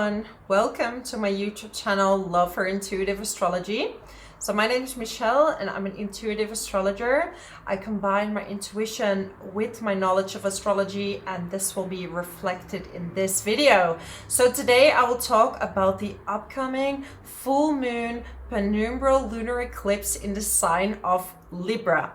everyone, welcome to my YouTube channel Love for Intuitive Astrology. So my name is Michelle and I'm an intuitive astrologer. I combine my intuition with my knowledge of astrology, and this will be reflected in this video. So today I will talk about the upcoming full moon penumbral lunar eclipse in the sign of Libra.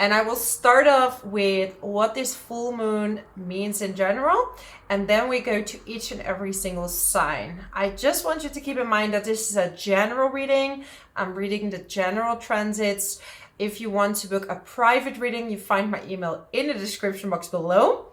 And I will start off with what this full moon means in general, and then we go to each and every single sign. I just want you to keep in mind that this is a general reading. I'm reading the general transits. If you want to book a private reading, you find my email in the description box below.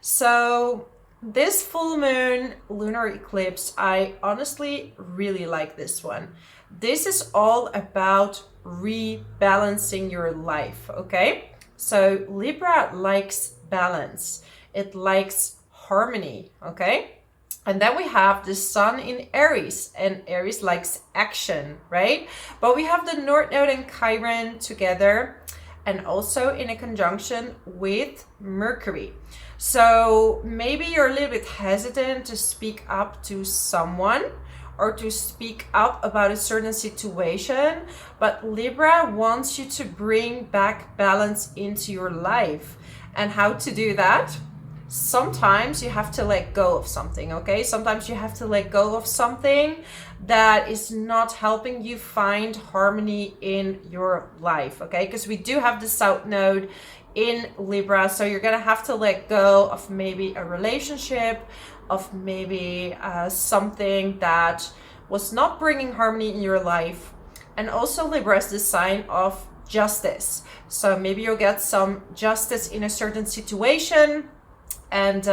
So this full moon lunar eclipse, I honestly really like this one. This is all about rebalancing your life, okay? So Libra likes balance. It likes harmony, okay? And then we have the sun in Aries, and Aries likes action, right? But we have the North Node and Chiron together, and also in a conjunction with Mercury. So maybe you're a little bit hesitant to speak up to someone or to speak up about a certain situation, but Libra wants you to bring back balance into your life. And how to do that? Sometimes you have to let go of something, okay? Sometimes you have to let go of something that is not helping you find harmony in your life, okay? Because we do have the South Node in Libra, so you're gonna have to let go of maybe a relationship, of maybe something that was not bringing harmony in your life. And also Libra is the sign of justice, so maybe you'll get some justice in a certain situation, and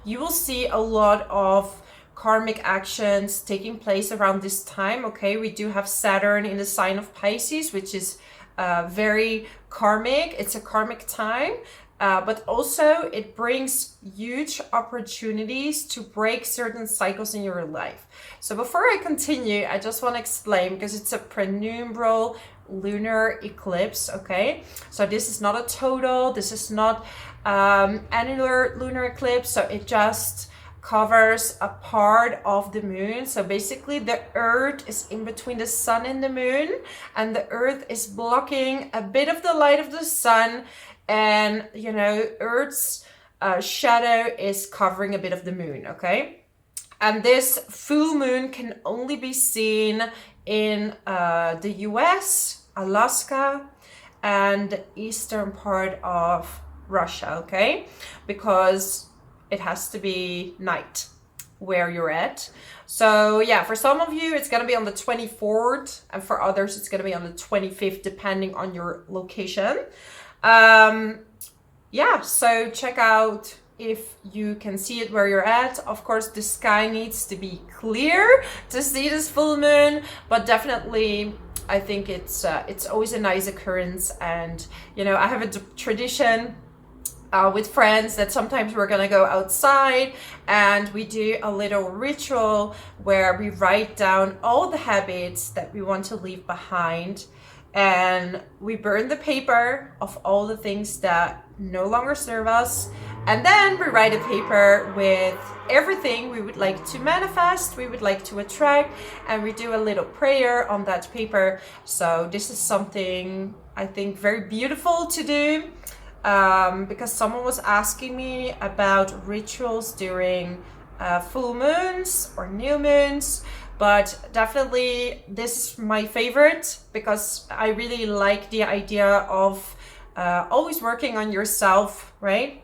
you will see a lot of karmic actions taking place around this time, okay? We do have Saturn in the sign of Pisces, which is very karmic. It's a karmic time, but also it brings huge opportunities to break certain cycles in your life. So before I continue, I just want to explain, because it's a penumbral lunar eclipse, okay? So this is not a total, this is not annular lunar eclipse, so it just covers a part of the moon. So basically the earth is in between the sun and the moon, and the earth is blocking a bit of the light of the sun, and you know, earth's shadow is covering a bit of the moon, okay? And this full moon can only be seen in the US, Alaska, and the eastern part of Russia, okay? Because it has to be night where you're at. So yeah, for some of you it's gonna be on the 24th, and for others it's gonna be on the 25th, depending on your location. Yeah, so check out if you can see it where you're at. Of course, the sky needs to be clear to see this full moon, but definitely I think it's always a nice occurrence. And you know, I have a tradition with friends that sometimes we're gonna go outside and we do a little ritual where we write down all the habits that we want to leave behind, and we burn the paper of all the things that no longer serve us, and then we write a paper with everything we would like to manifest, we would like to attract, and we do a little prayer on that paper. So this is something I think very beautiful to do, because someone was asking me about rituals during full moons or new moons, but definitely this is my favorite, because I really like the idea of always working on yourself, right?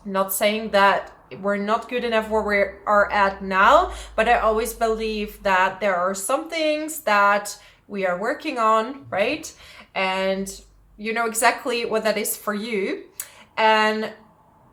Not saying that we're not good enough where we are at now, but I always believe that there are some things that we are working on, right? And you know exactly what that is for you. And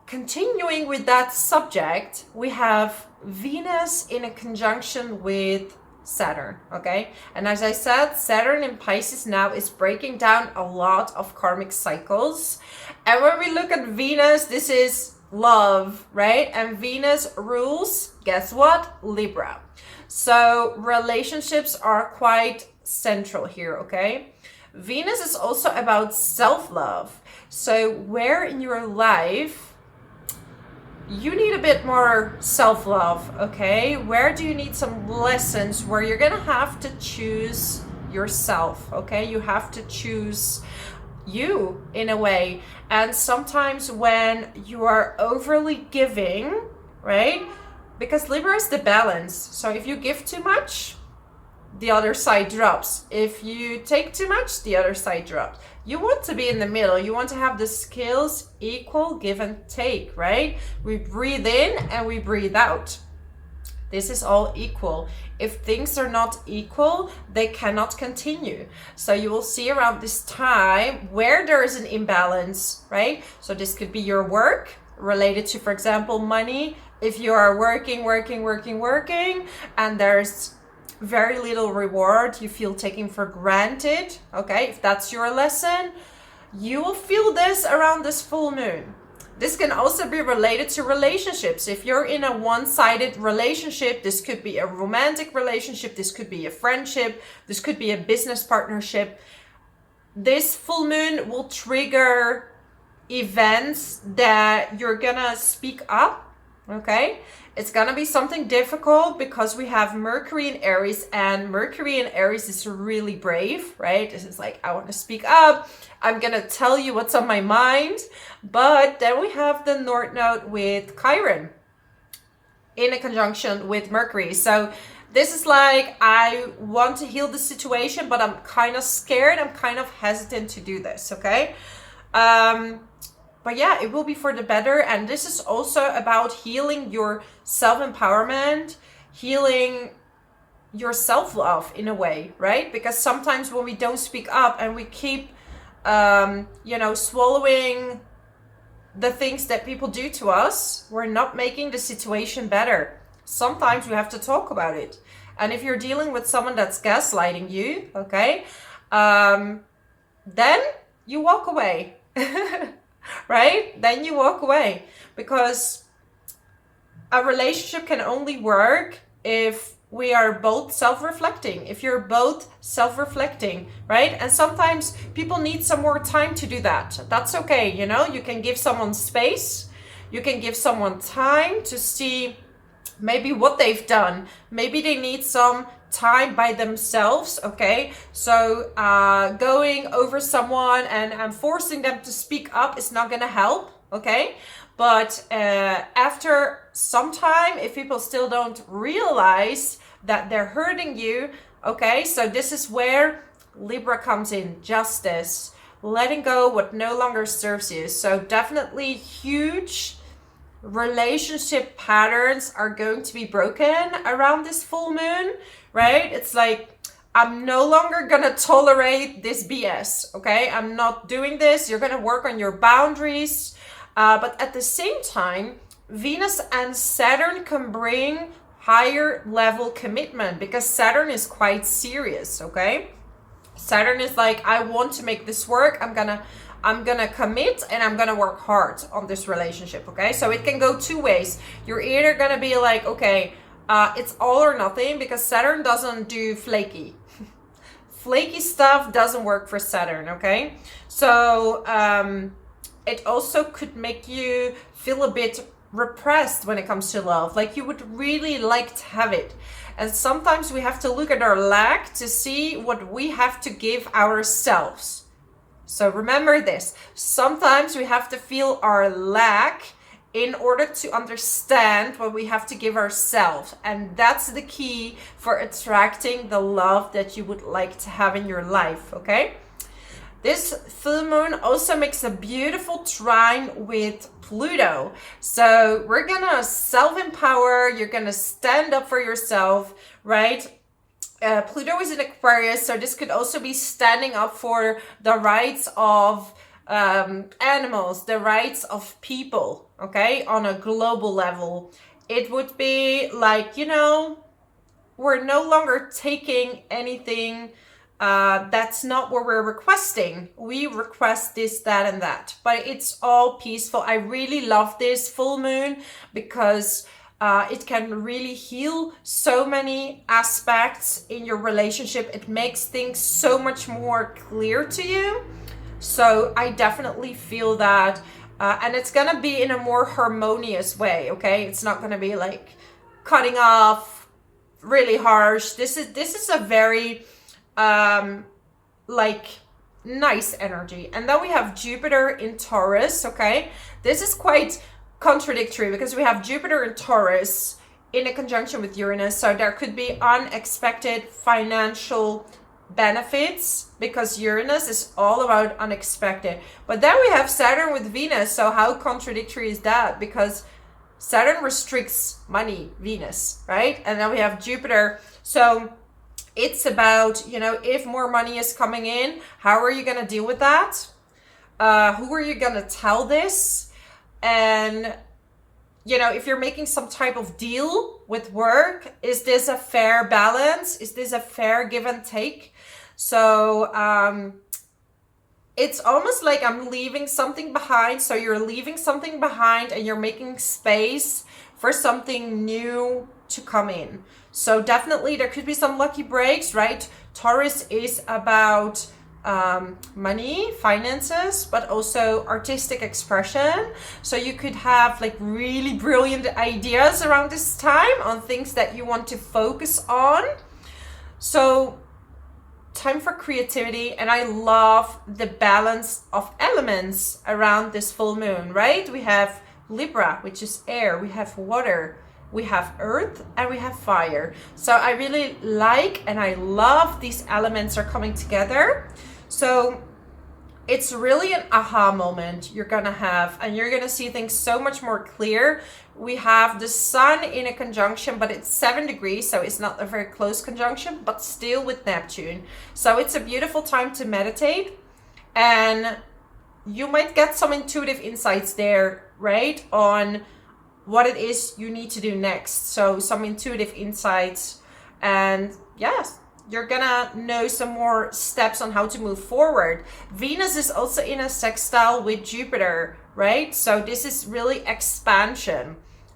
continuing with that subject, we have Venus in a conjunction with Saturn, okay? And as I said, Saturn in Pisces now is breaking down a lot of karmic cycles. And when we look at Venus, this is love, right? And Venus rules, guess what? Libra. So relationships are quite central here, okay? Venus is also about self-love. So where in your life you need a bit more self-love, okay? Where do you need some lessons where you're gonna have to choose yourself, okay? You have to choose you in a way. And sometimes when you are overly giving, right? Because Libra is the balance. So if you give too much, the other side drops. If you take too much, the other side drops. You want to be in the middle. You want to have the scales equal, give and take, right? We breathe in and we breathe out. This is all equal. If things are not equal, they cannot continue. So you will see around this time where there is an imbalance, right? So this could be your work related to, for example, money. If you are working, and there's very little reward, you feel taken for granted, okay? If that's your lesson, you will feel this around this full moon. This can also be related to relationships. If you're in a one-sided relationship, this could be a romantic relationship, this could be a friendship, this could be a business partnership. This full moon will trigger events that you're gonna speak up, okay? It's gonna be something difficult because we have Mercury in Aries, and Mercury in Aries is really brave, right? This is like, I want to speak up. I'm gonna tell you what's on my mind. But then we have the North Node with Chiron in a conjunction with Mercury. So this is like, I want to heal the situation, but I'm kind of scared. I'm kind of hesitant to do this, okay? But yeah, it will be for the better. And this is also about healing your self-empowerment, healing your self-love in a way, right? Because sometimes when we don't speak up and we keep, swallowing the things that people do to us, we're not making the situation better. Sometimes we have to talk about it. And if you're dealing with someone that's gaslighting you, okay, then you walk away. Right? Then you walk away, because a relationship can only work if we are both self-reflecting, if you're both self-reflecting, right? And sometimes people need some more time to do that. That's okay, you can give someone space, you can give someone time to see maybe what they've done. Maybe they need some time by themselves, okay? So going over someone and forcing them to speak up is not gonna help, okay? But after some time, if people still don't realize that they're hurting you, okay? So this is where Libra comes in, justice, letting go what no longer serves you. So definitely huge relationship patterns are going to be broken around this full moon, right? It's like, I'm no longer gonna tolerate this BS, okay? I'm not doing this. You're gonna work on your boundaries. But at the same time, Venus and Saturn can bring higher level commitment, because Saturn is quite serious, okay? Saturn is like, I want to make this work. I'm gonna commit and I'm gonna work hard on this relationship, okay? So it can go two ways. You're either gonna be like, okay, it's all or nothing, because Saturn doesn't do flaky. Flaky stuff doesn't work for Saturn, okay? So it also could make you feel a bit repressed when it comes to love. Like you would really like to have it. And sometimes we have to look at our lack to see what we have to give ourselves. So remember this, sometimes we have to feel our lack in order to understand what we have to give ourselves. And that's the key for attracting the love that you would like to have in your life, okay? This full moon also makes a beautiful trine with Pluto. So we're gonna self-empower, you're gonna stand up for yourself, right? Pluto is in Aquarius, so this could also be standing up for the rights of animals, the rights of people, okay, on a global level. It would be like, we're no longer taking anything that's not what we're requesting. We request this, that, and that, but it's all peaceful. I really love this full moon because it can really heal so many aspects in your relationship. It makes things so much more clear to you. So I definitely feel that And it's gonna be in a more harmonious way, okay? It's not gonna be like cutting off, really harsh. This is a very like nice energy. And then we have Jupiter in Taurus, okay? This is quite contradictory because we have Jupiter in Taurus in a conjunction with Uranus. So there could be unexpected financial benefits because Uranus is all about unexpected. But then we have Saturn with Venus. So how contradictory is that? Because Saturn restricts money, Venus, right? And then we have Jupiter. So it's about, you know, if more money is coming in, how are you going to deal with that? Who are you going to tell this? And, you know, if you're making some type of deal with work, is this a fair balance? Is this a fair give and take? So it's almost like I'm leaving something behind. So you're leaving something behind and you're making space for something new to come in. So definitely there could be some lucky breaks, right? Taurus is about money, finances, but also artistic expression. So you could have like really brilliant ideas around this time on things that you want to focus on. So time for creativity. And I love the balance of elements around this full moon, right? We have Libra, which is air. We have water. We have earth and we have fire. So I really like and I love these elements are coming together. So it's really an aha moment you're gonna have, and you're gonna see things so much more clear. We have the sun in a conjunction, but it's 7 degrees, so it's not a very close conjunction, but still with Neptune. So it's a beautiful time to meditate, and you might get some intuitive insights there, right, on what it is you need to do next. So some intuitive insights, and yes, you're gonna know some more steps on how to move forward. Venus is also in a sextile with Jupiter, right? So this is really expansion,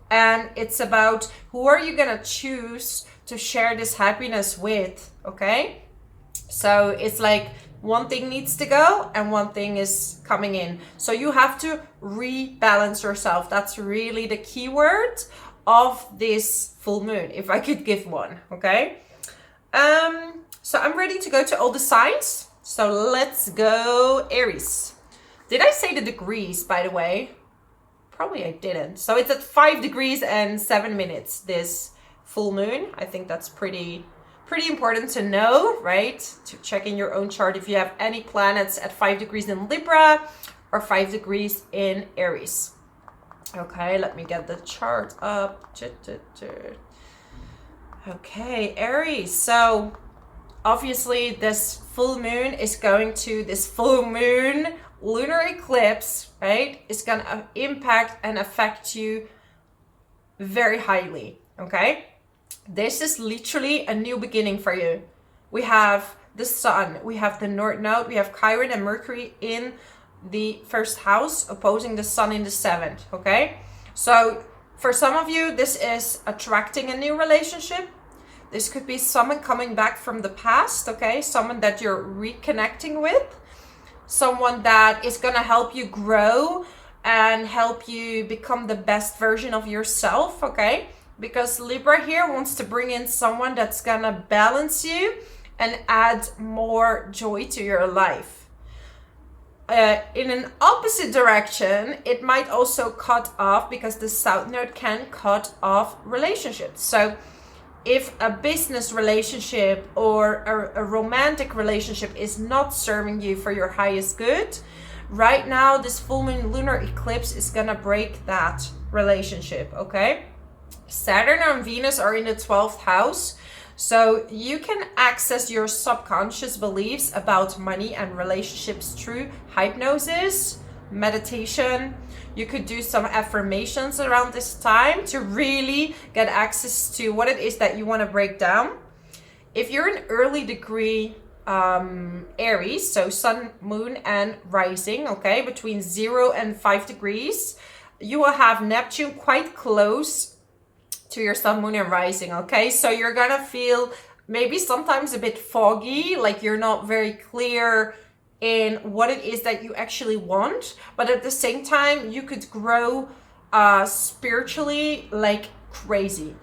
and it's about who are you gonna choose to share this happiness with, okay? So it's like one thing needs to go and one thing is coming in. So you have to rebalance yourself. That's really the key word of this full moon, if I could give one, okay? So I'm ready to go to all the signs. So let's go Aries. Did I say the degrees, by the way? Probably I didn't. So it's at 5 degrees and 7 minutes, this full moon. I think that's pretty important to know, right? To check in your own chart if you have any planets at 5 degrees in Libra or 5 degrees in Aries. Okay, let me get the chart up. Okay, Aries. So obviously this full moon is going to, this full moon lunar eclipse, right, is going to impact and affect you very highly, okay? This is literally a new beginning for you. We have the sun, we have the North Node, we have Chiron and Mercury in the first house opposing the sun in the 7th, okay? So for some of you, this is attracting a new relationship. This could be someone coming back from the past, okay? Someone that you're reconnecting with. Someone that is gonna help you grow and help you become the best version of yourself, okay? Because Libra here wants to bring in someone that's gonna balance you and add more joy to your life. In an opposite direction, it might also cut off, because the South Node can cut off relationships. So if a business relationship or a romantic relationship is not serving you for your highest good, right now this full moon lunar eclipse is gonna break that relationship, okay? Saturn and Venus are in the 12th house, so you can access your subconscious beliefs about money and relationships through hypnosis, meditation. You could do some affirmations around this time to really get access to what it is that you want to break down. If you're an early degree Aries, so sun, moon, and rising, okay, between 0 and 5 degrees, you will have Neptune quite close to your sun, moon, and rising, okay? So you're gonna feel maybe sometimes a bit foggy, like you're not very clear in what it is that you actually want, but at the same time you could grow spiritually like crazy.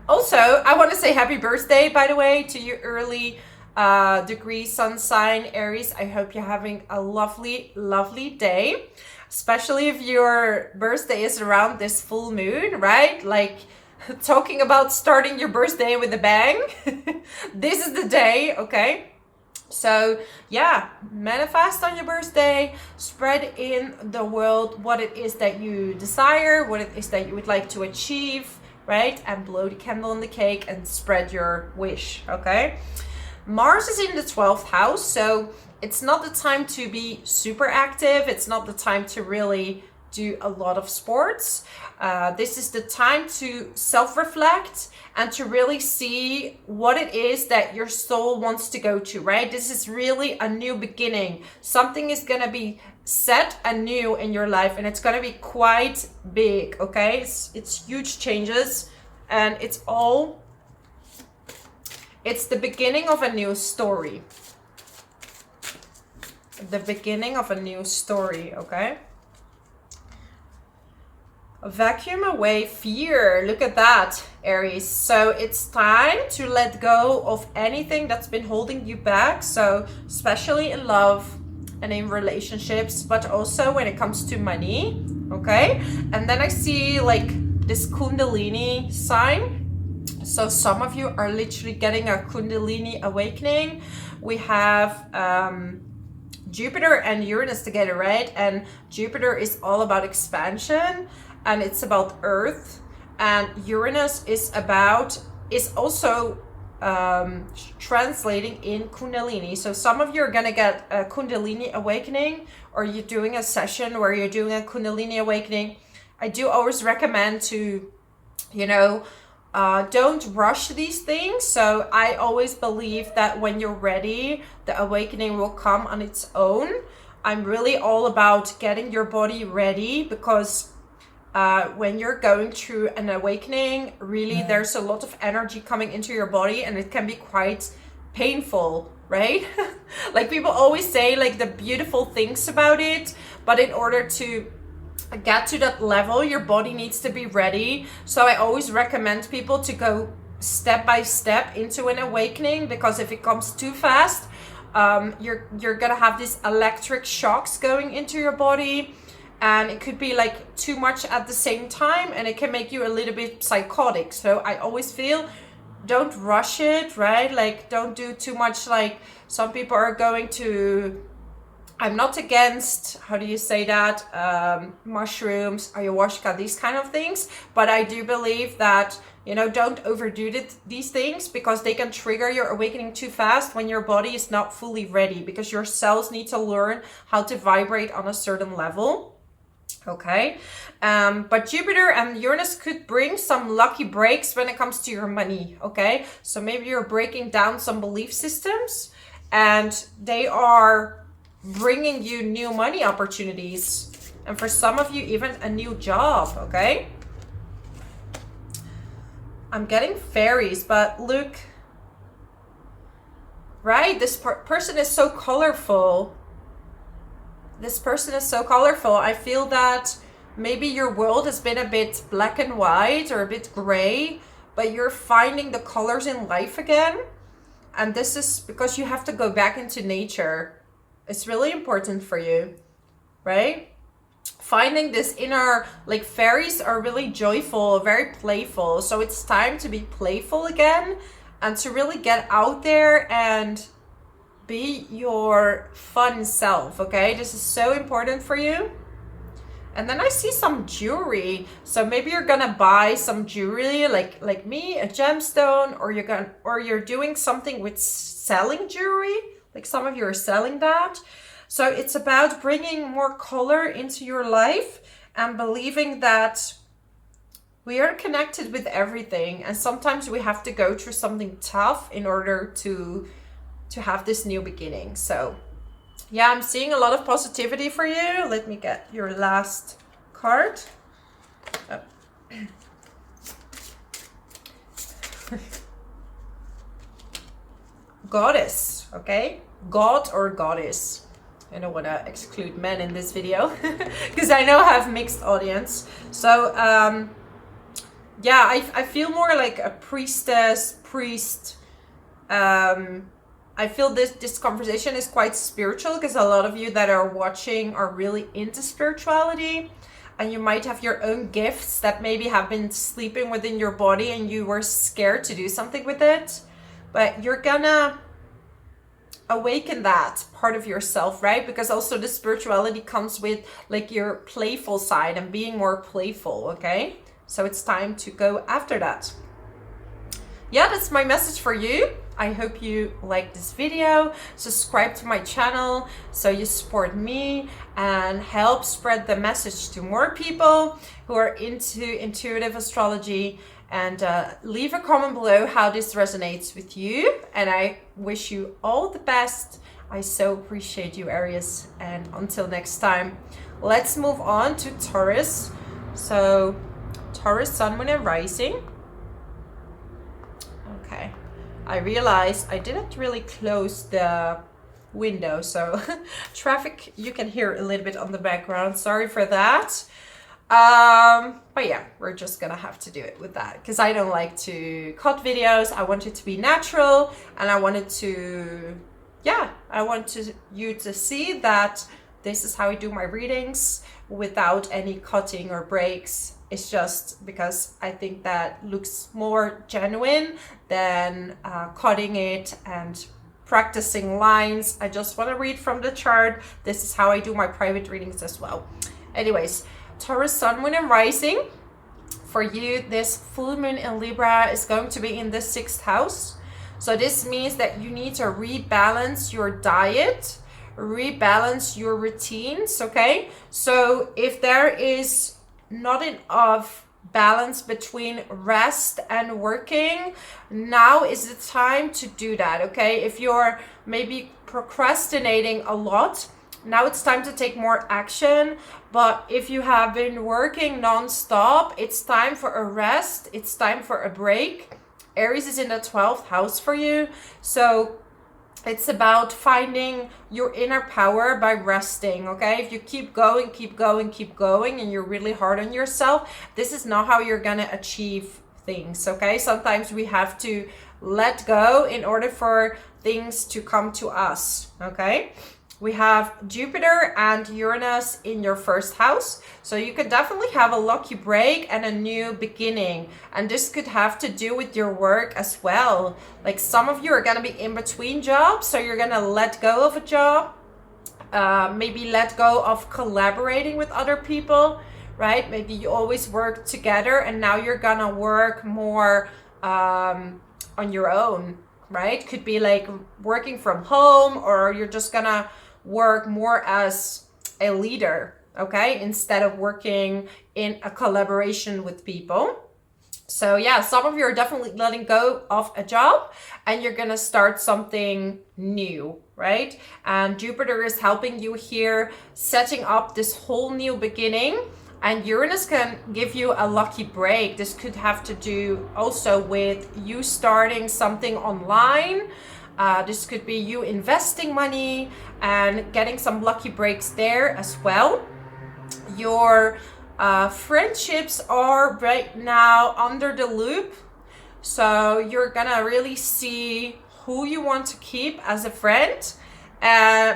Also, I want to say happy birthday, by the way, to your early degree sun sign, Aries. I hope you're having a lovely, lovely day, especially if your birthday is around this full moon, right? Like, talking about starting your birthday with a bang. This is the day, okay? So yeah, manifest on your birthday, spread in the world what it is that you desire, what it is that you would like to achieve, right? And blow the candle on the cake and spread your wish, okay? Mars is in the 12th house, so it's not the time to be super active. It's not the time to really do a lot of sports. This is the time to self-reflect and to really see what it is that your soul wants to go to, right? This is really a new beginning. Something is going to be set anew in your life, and it's going to be quite big, okay? It's huge changes, and it's the beginning of a new story. The beginning of a new story, okay? Vacuum away fear. Look at that, Aries. So it's time to let go of anything that's been holding you back. So especially in love and in relationships, but also when it comes to money, okay? And then I see like this Kundalini sign. So some of you are literally getting a Kundalini awakening. We have Jupiter and Uranus together, right? And Jupiter is all about expansion, and it's about Earth, and Uranus is also translating in Kundalini. So some of you are gonna get a Kundalini awakening, or you're doing a session where you're doing a Kundalini awakening. I do always recommend to, don't rush these things. So I always believe that when you're ready, the awakening will come on its own. I'm really all about getting your body ready, because when you're going through an awakening, really there's a lot of energy coming into your body, and it can be quite painful, right? Like people always say like the beautiful things about it, but in order to get to that level, your body needs to be ready. So I always recommend people to go step by step into an awakening, because if it comes too fast, you're gonna have these electric shocks going into your body, and it could be like too much at the same time, and it can make you a little bit psychotic. So I always feel, don't rush it, right? Like don't do too much. Like some people are going to, I'm not against, how do you say that, mushrooms, ayahuasca, these kind of things, but I do believe that, don't overdo these things, because they can trigger your awakening too fast when your body is not fully ready, because your cells need to learn how to vibrate on a certain level. Okay, but Jupiter and Uranus could bring some lucky breaks when it comes to your money, okay? So maybe you're breaking down some belief systems, and they are bringing you new money opportunities, and for some of you even a new job, okay? I'm getting fairies, but look, right? This person is so colorful. This person is so colorful. I feel that maybe your world has been a bit black and white or a bit gray, but you're finding the colors in life again. And this is because you have to go back into nature. It's really important for you, right? Finding this inner, like fairies are really joyful, very playful. So it's time to be playful again and to really get out there and be your fun self, okay? This is so important for you. And then I see some jewelry. So maybe you're gonna buy some jewelry, like me, a gemstone, or you're doing something with selling jewelry. Like some of you are selling that. So it's about bringing more color into your life and believing that we are connected with everything. And sometimes we have to go through something tough in order to have this new beginning. So yeah, I'm seeing a lot of positivity for you. Let me get your last card. Oh. Goddess, okay? god or goddess. I don't want to exclude men in this video because I know I have mixed audience. So yeah, I feel more like a priestess, priest. I feel this conversation is quite spiritual because a lot of you that are watching are really into spirituality, and you might have your own gifts that maybe have been sleeping within your body and you were scared to do something with it, but you're gonna awaken that part of yourself, right? Because also the spirituality comes with like your playful side and being more playful, okay? So it's time to go after that. Yeah, that's my message for you. I hope you like this video. Subscribe to my channel so you support me and help spread the message to more people who are into intuitive astrology. And leave a comment below how this resonates with you. And I wish you all the best. I so appreciate you, Aries. And until next time, let's move on to Taurus. So Taurus, Sun, Moon, and Rising. Okay. I realized I didn't really close the window. So traffic, you can hear a little bit on the background. Sorry for that. But yeah, we're just gonna have to do it with that because I don't like to cut videos. I want it to be natural, and I wanted to, yeah, I want you to see that this is how I do my readings without any cutting or breaks. It's just because I think that looks more genuine than cutting it and practicing lines. I just want to read from the chart. This is how I do my private readings as well. Anyways, Taurus, Sun, Moon, and Rising. For you, this full moon in Libra is going to be in the 6th house. So this means that you need to rebalance your diet, rebalance your routines, okay? So if there is not enough balance between rest and working, now is the time to do that, okay? If you're maybe procrastinating a lot, now it's time to take more action. But if you have been working non-stop, it's time for a rest. It's time for a break. Aries is in the 12th house for you. So it's about finding your inner power by resting, okay? If you keep going, and you're really hard on yourself, this is not how you're gonna achieve things, okay? Sometimes we have to let go in order for things to come to us, okay? We have Jupiter and Uranus in your 1st house. So you could definitely have a lucky break and a new beginning. And this could have to do with your work as well. Like some of you are going to be in between jobs. So you're going to let go of a job. Maybe let go of collaborating with other people, right? Maybe you always work together and now you're going to work more on your own, right? Could be like working from home, or you're just going to work more as a leader, okay, instead of working in a collaboration with people. So yeah, some of you are definitely letting go of a job and you're gonna start something new, right? And Jupiter is helping you here, setting up this whole new beginning. And Uranus can give you a lucky break. This could have to do also with you starting something online. This could be you investing money and getting some lucky breaks there as well. Your friendships are right now under the loop. So you're gonna really see who you want to keep as a friend,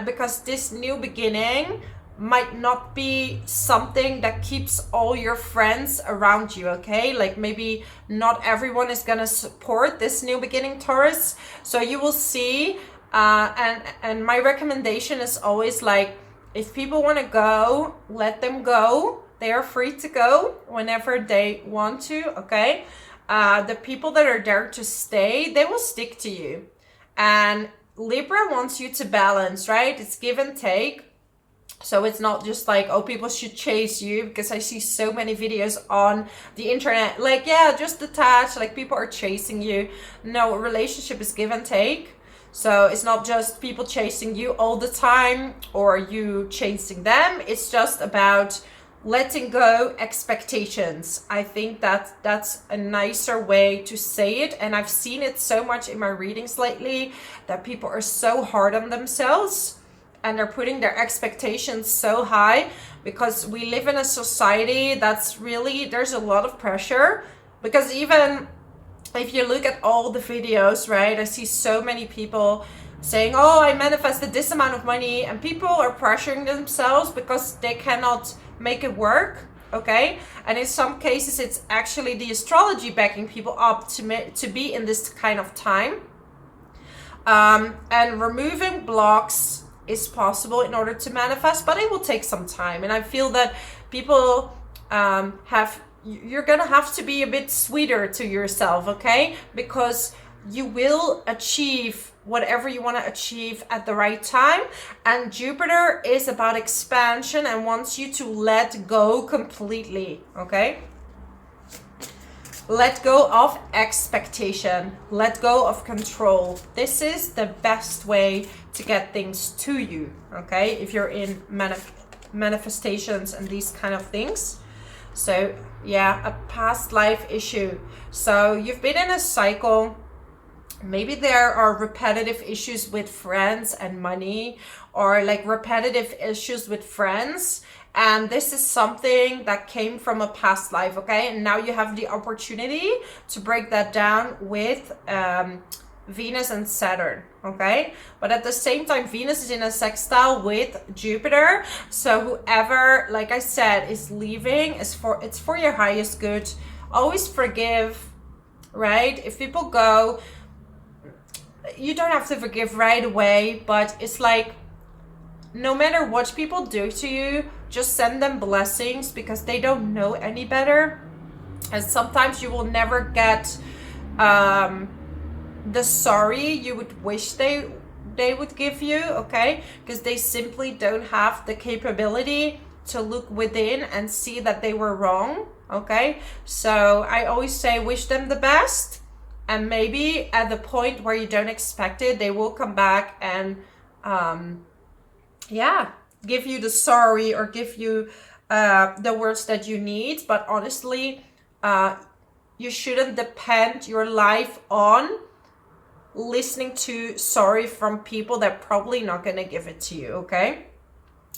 because this new beginning might not be something that keeps all your friends around you, okay? Like maybe not everyone is gonna support this new beginning, Taurus. So you will see, and my recommendation is always like, if people want to go, let them go. They are free to go whenever they want to, okay? The people that are there to stay, they will stick to you. And Libra wants you to balance, right? It's give and take. So it's not just like, oh, people should chase you, because I see so many videos on the internet, like, yeah, just detach, like people are chasing you. No, a relationship is give and take. So it's not just people chasing you all the time or you chasing them. It's just about letting go expectations. I think that's a nicer way to say it. And I've seen it so much in my readings lately that people are so hard on themselves and they're putting their expectations so high, because we live in a society that's really, there's a lot of pressure. Because even if you look at all the videos, right, I see so many people saying, oh, I manifested this amount of money, and people are pressuring themselves because they cannot make it work. Okay, and in some cases it's actually the astrology backing people up to be in this kind of time. And removing blocks is possible in order to manifest, but it will take some time. And I feel that people you're gonna have to be a bit sweeter to yourself, okay? Because you will achieve whatever you want to achieve at the right time. And Jupiter is about expansion and wants you to let go completely, okay? Let go of expectation, let go of control. This is the best way to get things to you, okay? If you're in manifestations and these kind of things. So yeah, a past life issue. So you've been in a cycle. Maybe there are repetitive issues with friends and money, or like repetitive issues with friends. And this is something that came from a past life, okay? And now you have the opportunity to break that down with Venus and Saturn, okay? But at the same time, Venus is in a sextile with Jupiter. So whoever, like I said, is leaving, it's for your highest good. Always forgive, right? If people go, you don't have to forgive right away, but it's like, no matter what people do to you, just send them blessings, because they don't know any better. And sometimes you will never get the sorry you would wish they would give you, okay? Because they simply don't have the capability to look within and see that they were wrong, okay? So I always say, wish them the best. And maybe at the point where you don't expect it, they will come back and give you the sorry, or give you the words that you need. But honestly, you shouldn't depend your life on listening to sorry from people that probably not going to give it to you, okay?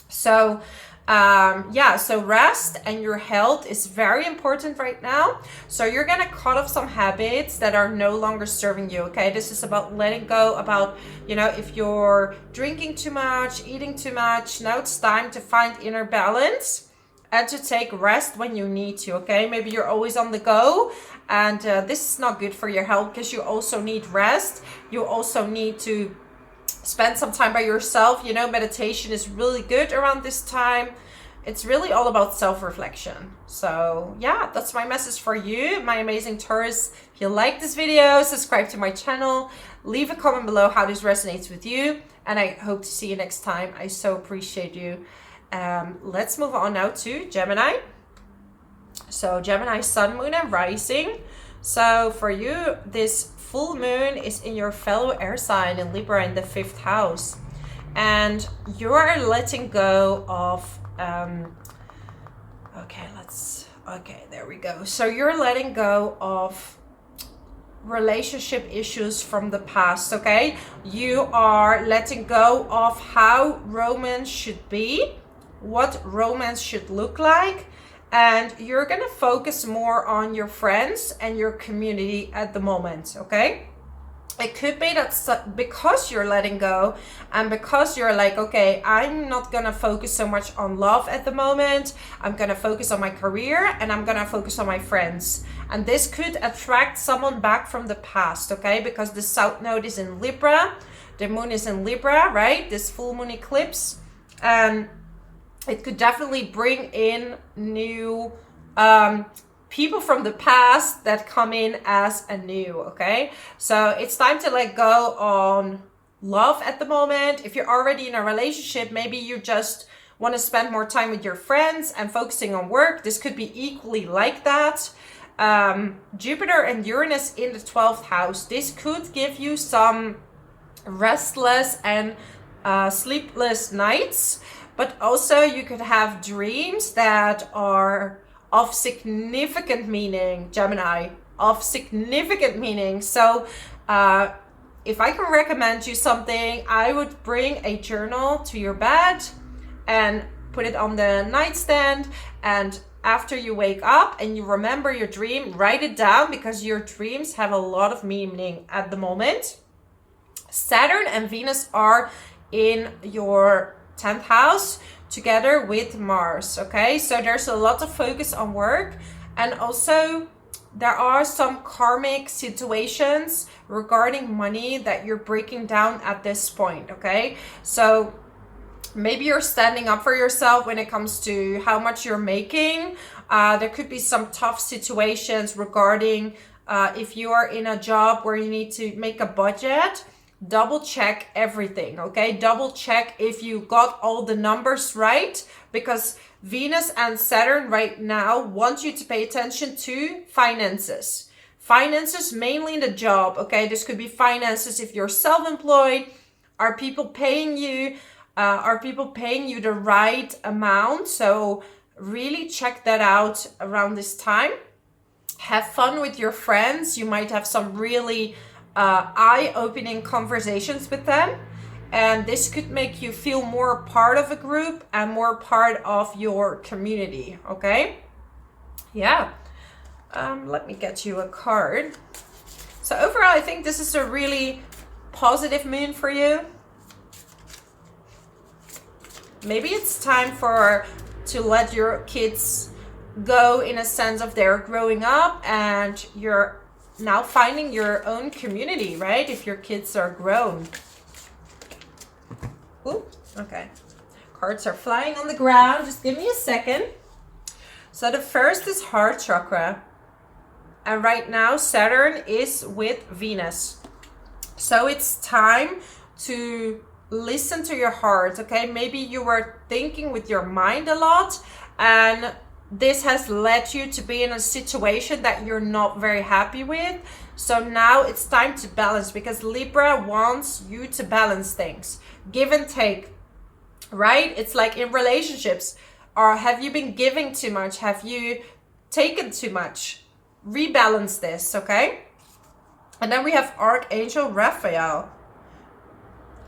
So so rest and your health is very important right now. So you're gonna cut off some habits that are no longer serving you, okay? This is about letting go, about, if you're drinking too much, eating too much, now it's time to find inner balance and to take rest when you need to, okay? Maybe you're always on the go, and this is not good for your health, because you also need rest. You also need to spend some time by yourself. Meditation is really good around this time. It's really all about self-reflection. So yeah, that's my message for you, my amazing Taurus. If you like this video, subscribe to my channel, leave a comment below how this resonates with you, and I hope to see you next time. I so appreciate you. Let's move on now to Gemini. So Gemini, sun, moon, and rising. So for you, this full moon is in your fellow air sign in Libra in the 5th house, and you are letting go of there we go. So you're letting go of relationship issues from the past, okay? You are letting go of how romance should be, what romance should look like, and you're gonna focus more on your friends and your community at the moment, okay? It could be that because you're letting go, and because you're like, okay, I'm not gonna focus so much on love at the moment, I'm gonna focus on my career, and I'm gonna focus on my friends. And this could attract someone back from the past, okay? Because the South Node is in Libra, the moon is in Libra, right? This full moon eclipse. And it could definitely bring in new people from the past that come in as a new, okay? So it's time to let go on love at the moment. If you're already in a relationship, maybe you just want to spend more time with your friends and focusing on work. This could be equally like that. Jupiter and Uranus in the 12th house. This could give you some restless and sleepless nights, but also you could have dreams that are of significant meaning, Gemini, of significant meaning. So if I can recommend you something, I would bring a journal to your bed and put it on the nightstand, and after you wake up and you remember your dream, write it down, because your dreams have a lot of meaning at the moment. Saturn and Venus are in your 10th house together with Mars, okay? So there's a lot of focus on work, and also there are some karmic situations regarding money that you're breaking down at this point, okay? So maybe you're standing up for yourself when it comes to how much you're making. There could be some tough situations regarding if you are in a job where you need to make a budget. Double check everything, okay? Double check if you got all the numbers right, because Venus and Saturn right now want you to pay attention to finances. Finances mainly in the job, okay? This could be finances if you're self-employed. Are people paying you? Are people paying you the right amount? So really check that out around this time. Have fun with your friends. You might have some really eye-opening conversations with them, and this could make you feel more part of a group and more part of your community, okay? Yeah. Let me get you a card. So overall, I think this is a really positive moon for you. Maybe it's time to let your kids go, in a sense of they're growing up and you're now finding your own community, right? If your kids are grown. Ooh, okay. Cards are flying on the ground. Just give me a second. So the first is heart chakra. And right now Saturn is with Venus. So it's time to listen to your heart, okay? Maybe you were thinking with your mind a lot, and this has led you to be in a situation that you're not very happy with. So now it's time to balance, because Libra wants you to balance things. Give and take, right? It's like in relationships. Or have you been giving too much? Have you taken too much? Rebalance this, okay? And then we have Archangel Raphael.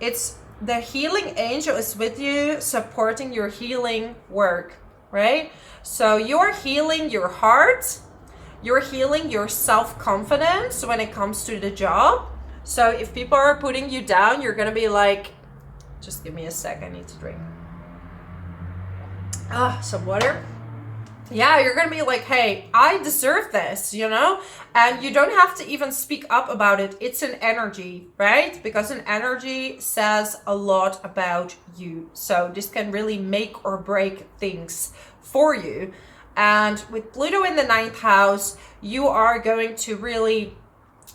It's the healing angel is with you, supporting your healing work, right? So you're healing your heart, you're healing your self-confidence when it comes to the job. So if people are putting you down, you're gonna be like, just give me a sec, I need to drink. Some water. Yeah, you're gonna be like, hey, I deserve this, you know? And you don't have to even speak up about it. It's an energy, right? Because an energy says a lot about you. So this can really make or break things for you. And with Pluto in the 9th house, you are going to really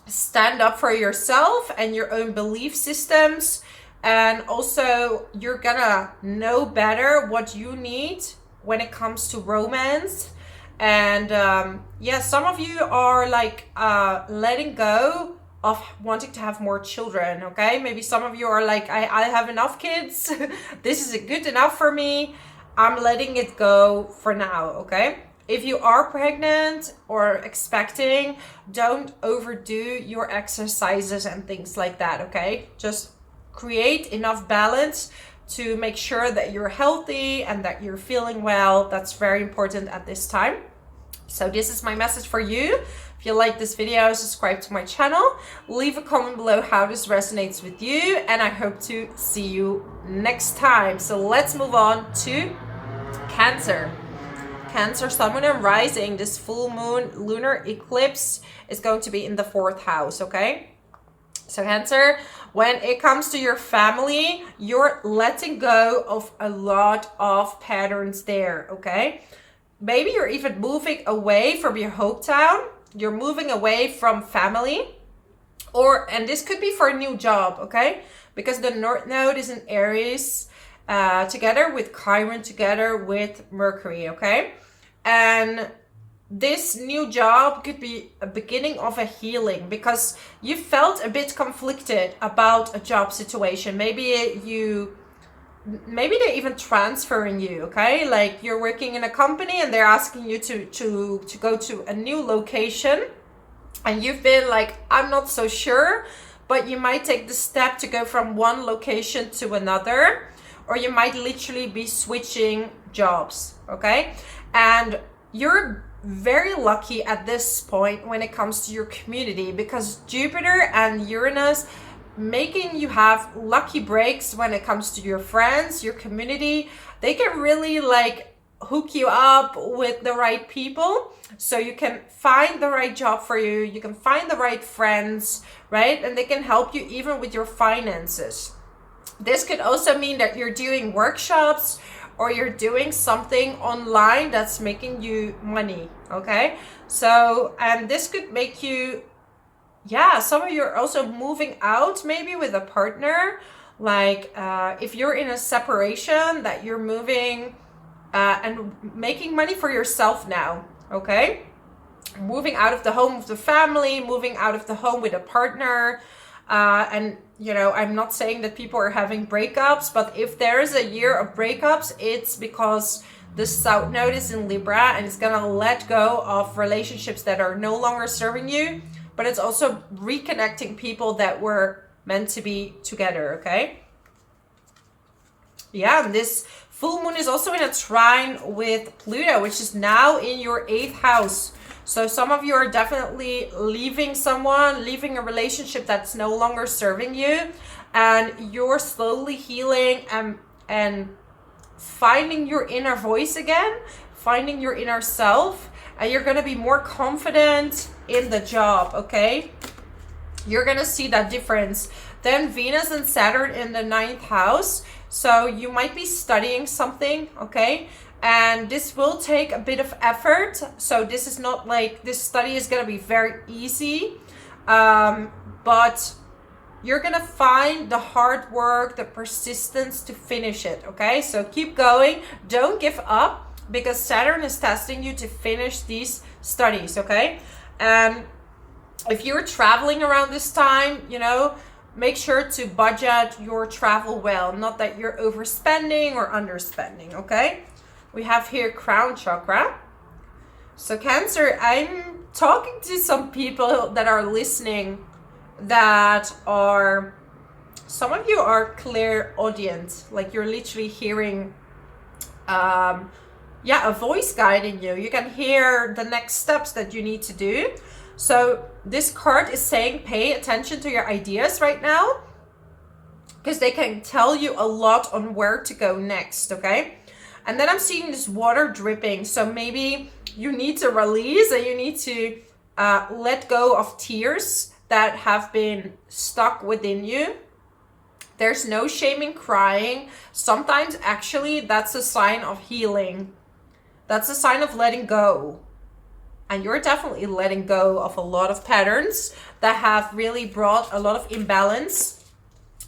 stand up for yourself and your own belief systems. And also you're gonna know better what you need when it comes to romance. And yeah, some of you are like letting go of wanting to have more children, okay? Maybe some of you are like, I have enough kids. This is good enough for me. I'm letting it go for now, okay? If you are pregnant or expecting, don't overdo your exercises and things like that, okay? Just create enough balance to make sure that you're healthy and that you're feeling well. That's very important at this time. So this is my message for you. If you like this video, subscribe to my channel. Leave a comment below how this resonates with you, and I hope to see you next time. So let's move on to Cancer. Cancer, Sun, Moon, and Rising. This full moon lunar eclipse is going to be in the 4th house, okay? So Cancer, when it comes to your family, you're letting go of a lot of patterns there, okay? Maybe you're even moving away from your hometown. You're moving away from family. And this could be for a new job, okay? Because the North Node is in Aries, together with Chiron, together with Mercury, okay? And this new job could be a beginning of a healing, because you felt a bit conflicted about a job situation. Maybe you maybe they're even transferring you, okay? Like you're working in a company and they're asking you to go to a new location, and you've been like, I'm not so sure, but you might take the step to go from one location to another, or you might literally be switching jobs, okay? And you're very lucky at this point when it comes to your community, because Jupiter and Uranus making you have lucky breaks when it comes to your friends, your community. They can really like hook you up with the right people, so you can find the right job for you, you can find the right friends, right? And they can help you even with your finances. This could also mean that you're doing workshops or you're doing something online that's making you money, okay? So, and this could make you, yeah, some of you are also moving out maybe with a partner. Like if you're in a separation, that you're moving and making money for yourself now, okay? Moving out of the home of the family, moving out of the home with a partner. And, you know, I'm not saying that people are having breakups, but if there is a year of breakups, it's because the South Node is in Libra and it's going to let go of relationships that are no longer serving you. But it's also reconnecting people that were meant to be together, okay? Yeah, and this full moon is also in a trine with Pluto, which is now in your 8th house. So some of you are definitely leaving someone, leaving a relationship that's no longer serving you. And you're slowly healing and finding your inner voice again, finding your inner self. And you're going to be more confident in the job, okay? You're going to see that difference. Then Venus and Saturn in the 9th house. So you might be studying something, okay? And this will take a bit of effort. So this is not like, this study is going to be very easy. But you're going to find the hard work, the persistence to finish it, okay? So keep going. Don't give up, because Saturn is testing you to finish these studies, okay? And if you're traveling around this time, you know, make sure to budget your travel well. Not that you're overspending or underspending, okay? We have here crown chakra. So Cancer, I'm talking to some people that are listening that are, some of you are clairaudient, like you're literally hearing a voice guiding you. You can hear the next steps that you need to do. So this card is saying pay attention to your ideas right now, because they can tell you a lot on where to go next, okay? And then I'm seeing this water dripping. So maybe you need to release and you need to let go of tears that have been stuck within you. There's no shame in crying. Sometimes actually that's a sign of healing. That's a sign of letting go. And you're definitely letting go of a lot of patterns that have really brought a lot of imbalance.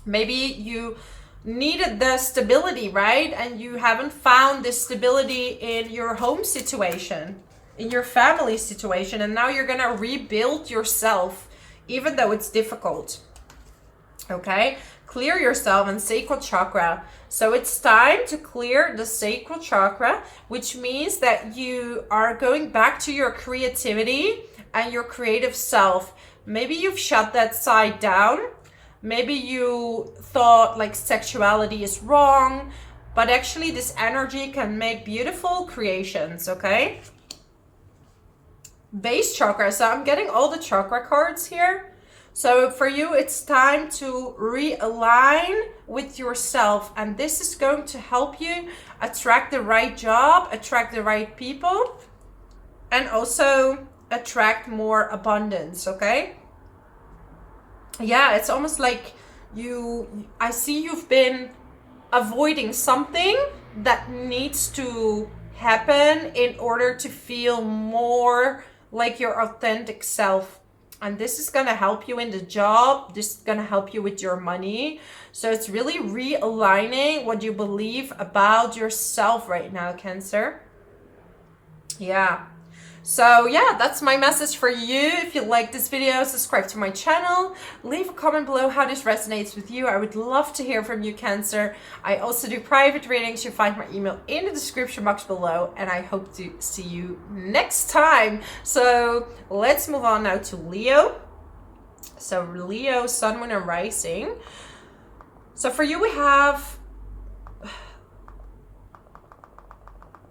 Maybe you needed the stability, right? And you haven't found this stability in your home situation, in your family situation. And now you're going to rebuild yourself, even though it's difficult. Okay? Clear yourself and sacral chakra. So it's time to clear the sacral chakra, which means that you are going back to your creativity and your creative self. Maybe you've shut that side down. Maybe you thought like sexuality is wrong, but actually this energy can make beautiful creations, okay? Base chakra. So I'm getting all the chakra cards here. So for you, it's time to realign with yourself. And this is going to help you attract the right job, attract the right people, and also attract more abundance, okay? Yeah, it's almost like I see you've been avoiding something that needs to happen in order to feel more like your authentic self. And this is going to help you in the job. This is going to help you with your money. So it's really realigning what you believe about yourself right now, Cancer. Yeah. So yeah, that's my message for you. If you like this video, subscribe to my channel, leave a comment below how this resonates with you. I would love to hear from you, Cancer. I also do private readings. You'll find my email in the description box below, and I hope to see you next time. So let's move on now to Leo. So Leo, Sun, Moon, and Rising. So for you we have,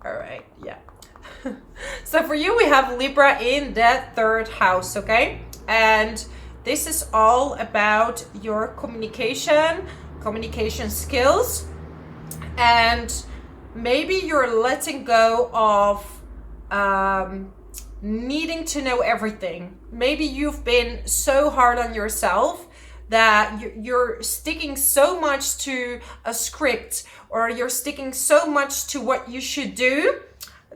all right, yeah. So for you, we have Libra in that third house, okay? And this is all about your communication skills. And maybe you're letting go of needing to know everything. Maybe you've been so hard on yourself that you're sticking so much to a script, or you're sticking so much to what you should do,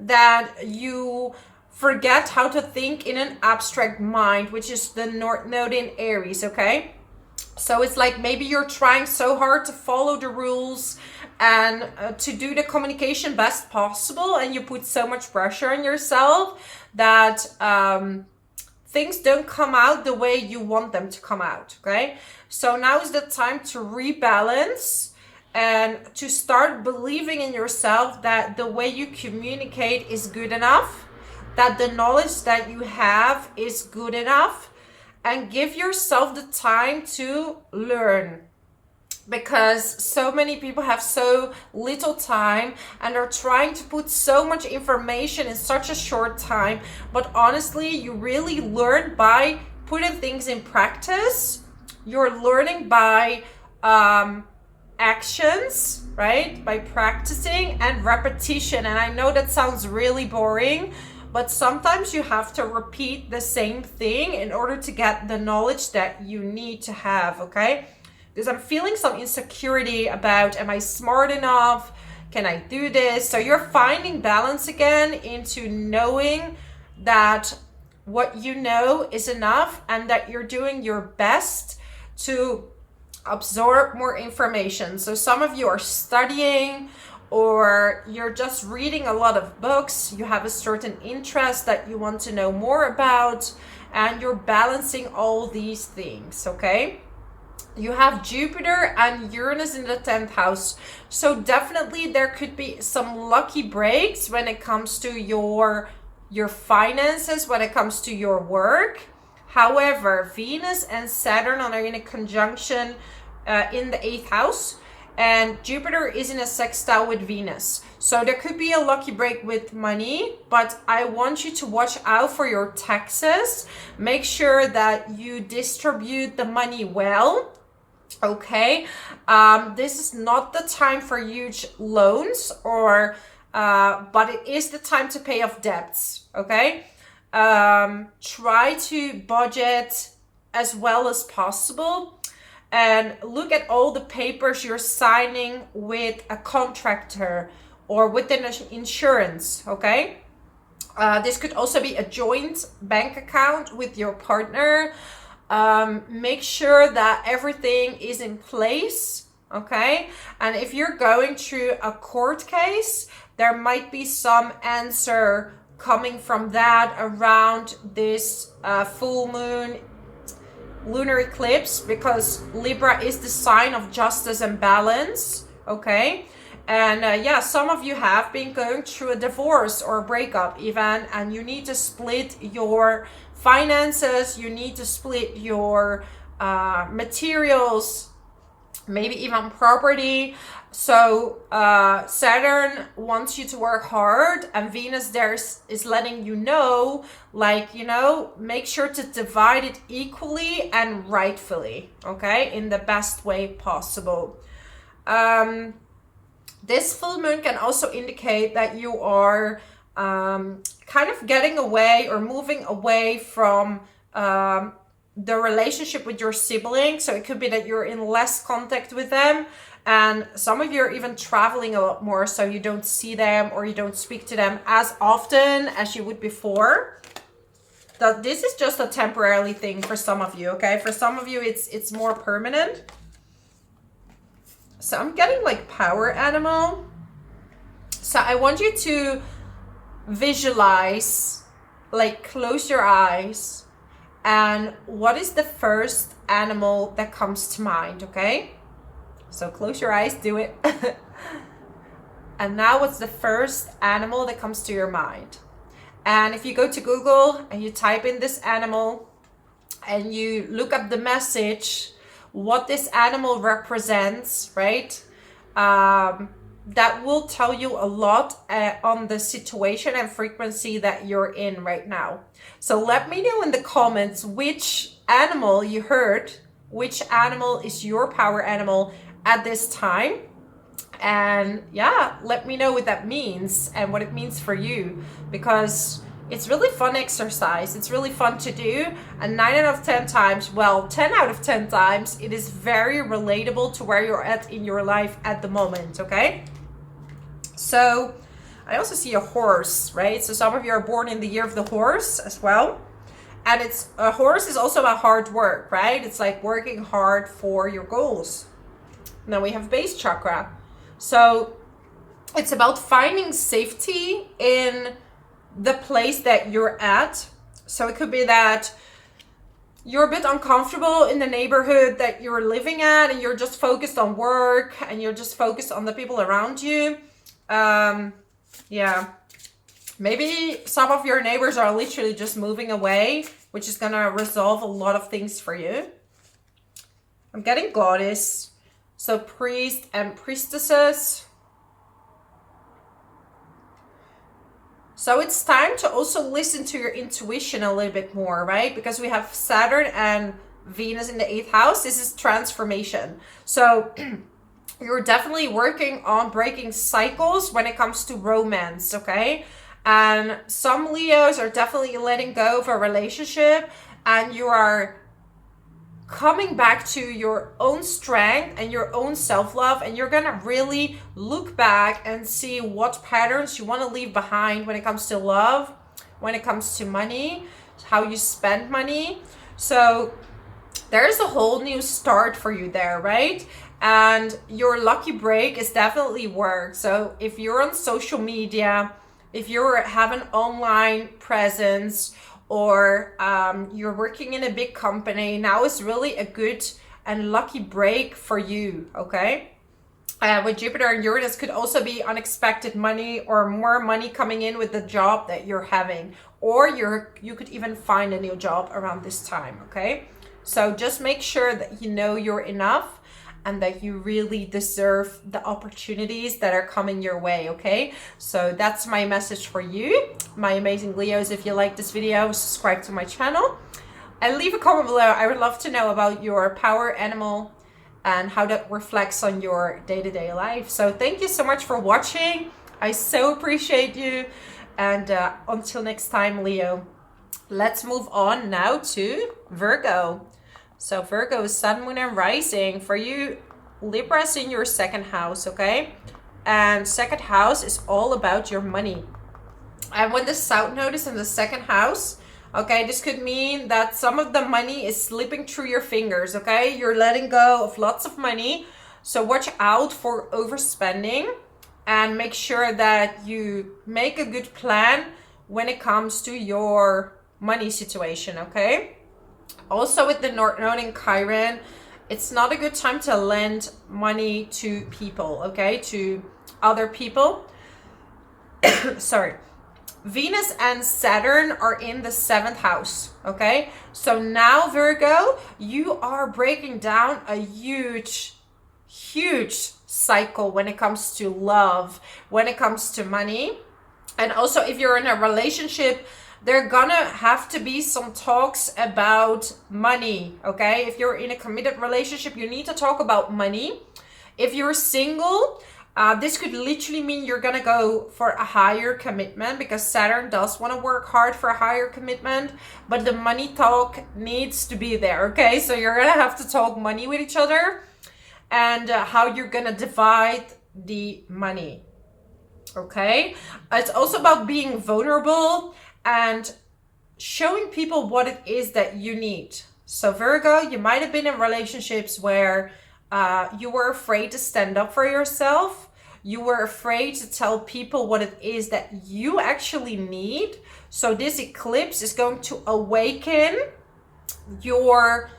that you forget how to think in an abstract mind, which is the North Node in Aries, okay? So it's like maybe you're trying so hard to follow the rules and to do the communication best possible, and you put so much pressure on yourself that things don't come out the way you want them to come out, okay? So now is the time to rebalance and to start believing in yourself that the way you communicate is good enough, that the knowledge that you have is good enough, and give yourself the time to learn. Because so many people have so little time and are trying to put so much information in such a short time. But honestly, you really learn by putting things in practice. You're learning by actions, right? By practicing and repetition. And I know that sounds really boring, but sometimes you have to repeat the same thing in order to get the knowledge that you need to have, okay? Because I'm feeling some insecurity about, am I smart enough? Can I do this? So you're finding balance again into knowing that what you know is enough, and that you're doing your best to absorb more information. So some of you are studying, or you're just reading a lot of books. You have a certain interest that you want to know more about, and you're balancing all these things, okay? You have Jupiter and Uranus in the 10th house. So definitely there could be some lucky breaks when it comes to your finances, when it comes to your work. However, Venus and Saturn are in a conjunction in the 8th house, and Jupiter is in a sextile with Venus. So there could be a lucky break with money, but I want you to watch out for your taxes. Make sure that you distribute the money well, okay? This is not the time for huge loans, or but it is the time to pay off debts, okay? Try to budget as well as possible, and look at all the papers you're signing with a contractor or with an insurance, okay? This could also be a joint bank account with your partner. Make sure that everything is in place, okay? And if you're going through a court case, there might be some answer coming from that around this full moon lunar eclipse, because Libra is the sign of justice and balance, okay? And yeah, some of you have been going through a divorce or a breakup even, and you need to split your finances, you need to split your materials, maybe even property. So Saturn wants you to work hard, and Venus there is letting you know, like, you know, make sure to divide it equally and rightfully, okay, in the best way possible. This full moon can also indicate that you are kind of getting away or moving away from the relationship with your siblings. So it could be that you're in less contact with them, and some of you are even traveling a lot more, so you don't see them or you don't speak to them as often as you would before. That this is just a temporary thing for some of you, okay? For some of you it's more permanent. So I'm getting like power animal. So I want you to visualize like close your eyes, and what is the first animal that comes to mind, okay? So close your eyes, do it. And now what's the first animal that comes to your mind? And if you go to Google and you type in this animal and you look up the message, what this animal represents, right? That will tell you a lot on the situation and frequency that you're in right now. So let me know in the comments which animal you heard, which animal is your power animal at this time. And yeah, let me know what that means and what it means for you, because it's really fun exercise. It's really fun to do. And 9 out of 10 times, well, 10 out of 10 times, it is very relatable to where you're at in your life at the moment, okay? So I also see a horse, right? So some of you are born in the year of the horse as well. And a horse is also about hard work, right? It's like working hard for your goals. Now we have base chakra. So it's about finding safety in the place that you're at. So it could be that you're a bit uncomfortable in the neighborhood that you're living at, and you're just focused on work and you're just focused on the people around you. Yeah, maybe some of your neighbors are literally just moving away, which is gonna resolve a lot of things for you. I'm getting goddess. So priest and priestesses. So it's time to also listen to your intuition a little bit more, right? Because we have Saturn and Venus in the 8th house. This is transformation. So you're definitely working on breaking cycles when it comes to romance, okay? And some Leos are definitely letting go of a relationship, and you are coming back to your own strength and your own self-love, and you're gonna really look back and see what patterns you want to leave behind when it comes to love, when it comes to money, how you spend money. So there's a whole new start for you there, right? And your lucky break is definitely work. So if you're on social media, if you have an online presence, or you're working in a big company, now is really a good and lucky break for you, okay? With Jupiter and Uranus could also be unexpected money or more money coming in with the job that you're having, or you could even find a new job around this time, okay? So just make sure that you know you're enough and that you really deserve the opportunities that are coming your way, okay? So that's my message for you, my amazing Leos. If you like this video, subscribe to my channel and leave a comment below. I would love to know about your power animal and how that reflects on your day-to-day life. So thank you so much for watching. I so appreciate you. And until next time, Leo, let's move on now to Virgo. So Virgo is Sun, Moon, and Rising. For you, Libra is in your 2nd house, okay? And 2nd house is all about your money. And when the South Node is in the 2nd house, okay, this could mean that some of the money is slipping through your fingers, okay? You're letting go of lots of money. So watch out for overspending and make sure that you make a good plan when it comes to your money situation, okay? Also with the North Node in Chiron, it's not a good time to lend money to people, okay? To other people. Sorry. Venus and Saturn are in the 7th house, okay? So now, Virgo, you are breaking down a huge cycle when it comes to love, when it comes to money. And also if you're in a relationship, there are gonna have to be some talks about money, okay? If you're in a committed relationship, you need to talk about money. If you're single, this could literally mean you're gonna go for a higher commitment, because Saturn does want to work hard for a higher commitment, but the money talk needs to be there, okay? So you're gonna have to talk money with each other and how you're gonna divide the money, okay? It's also about being vulnerable and showing people what it is that you need. So Virgo, you might have been in relationships where you were afraid to stand up for yourself. you were afraid to tell people what it is that you actually need. So this eclipse is going to awaken your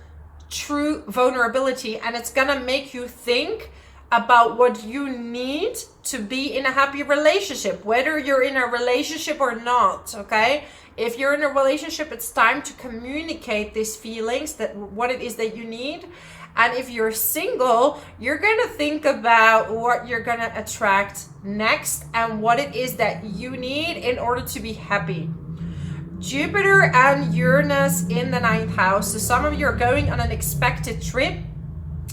true vulnerability, and it's gonna make you think about what you need to be in a happy relationship, whether you're in a relationship or not. Okay, if you're in a relationship, it's time to communicate these feelings, that what it is that you need. And if you're single, you're gonna think about what you're gonna attract next and what it is that you need in order to be happy. Jupiter and Uranus in the 9th house. So some of you are going on an unexpected trip.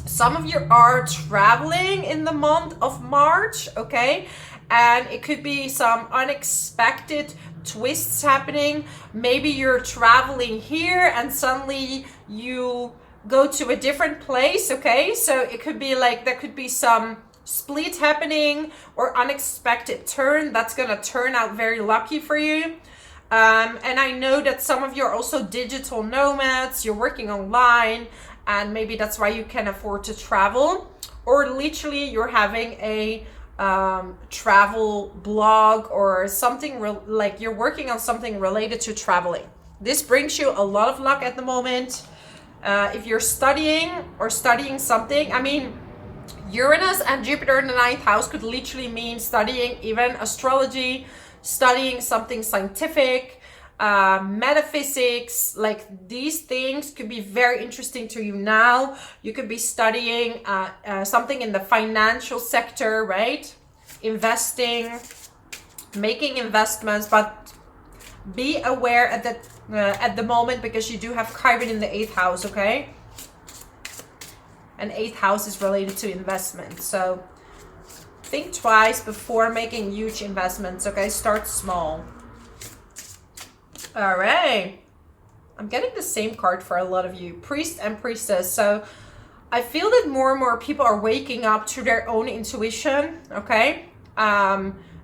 Some of you are traveling in the month of March, okay? And it could be some unexpected twists happening. Maybe you're traveling here and suddenly you go to a different place, okay? So it could be like, there could be some split happening or unexpected turn that's gonna turn out very lucky for you. And I know that some of you are also digital nomads, you're working online, and maybe that's why you can afford to travel, or literally you're having a travel blog or something like you're working on something related to traveling. This brings you a lot of luck at the moment. If you're studying or studying something, I mean, Uranus and Jupiter in the 9th house could literally mean studying even astrology, studying something scientific, metaphysics. Like, these things could be very interesting to you now. You could be studying something in the financial sector, right? Investing, making investments, but be aware at the moment, because you do have Chiron in the 8th house, okay? And 8th house is related to investment, so think twice before making huge investments, okay? Start small. All right. I'm getting the same card for a lot of you, Priest and Priestess. So I feel that more and more people are waking up to their own intuition, okay?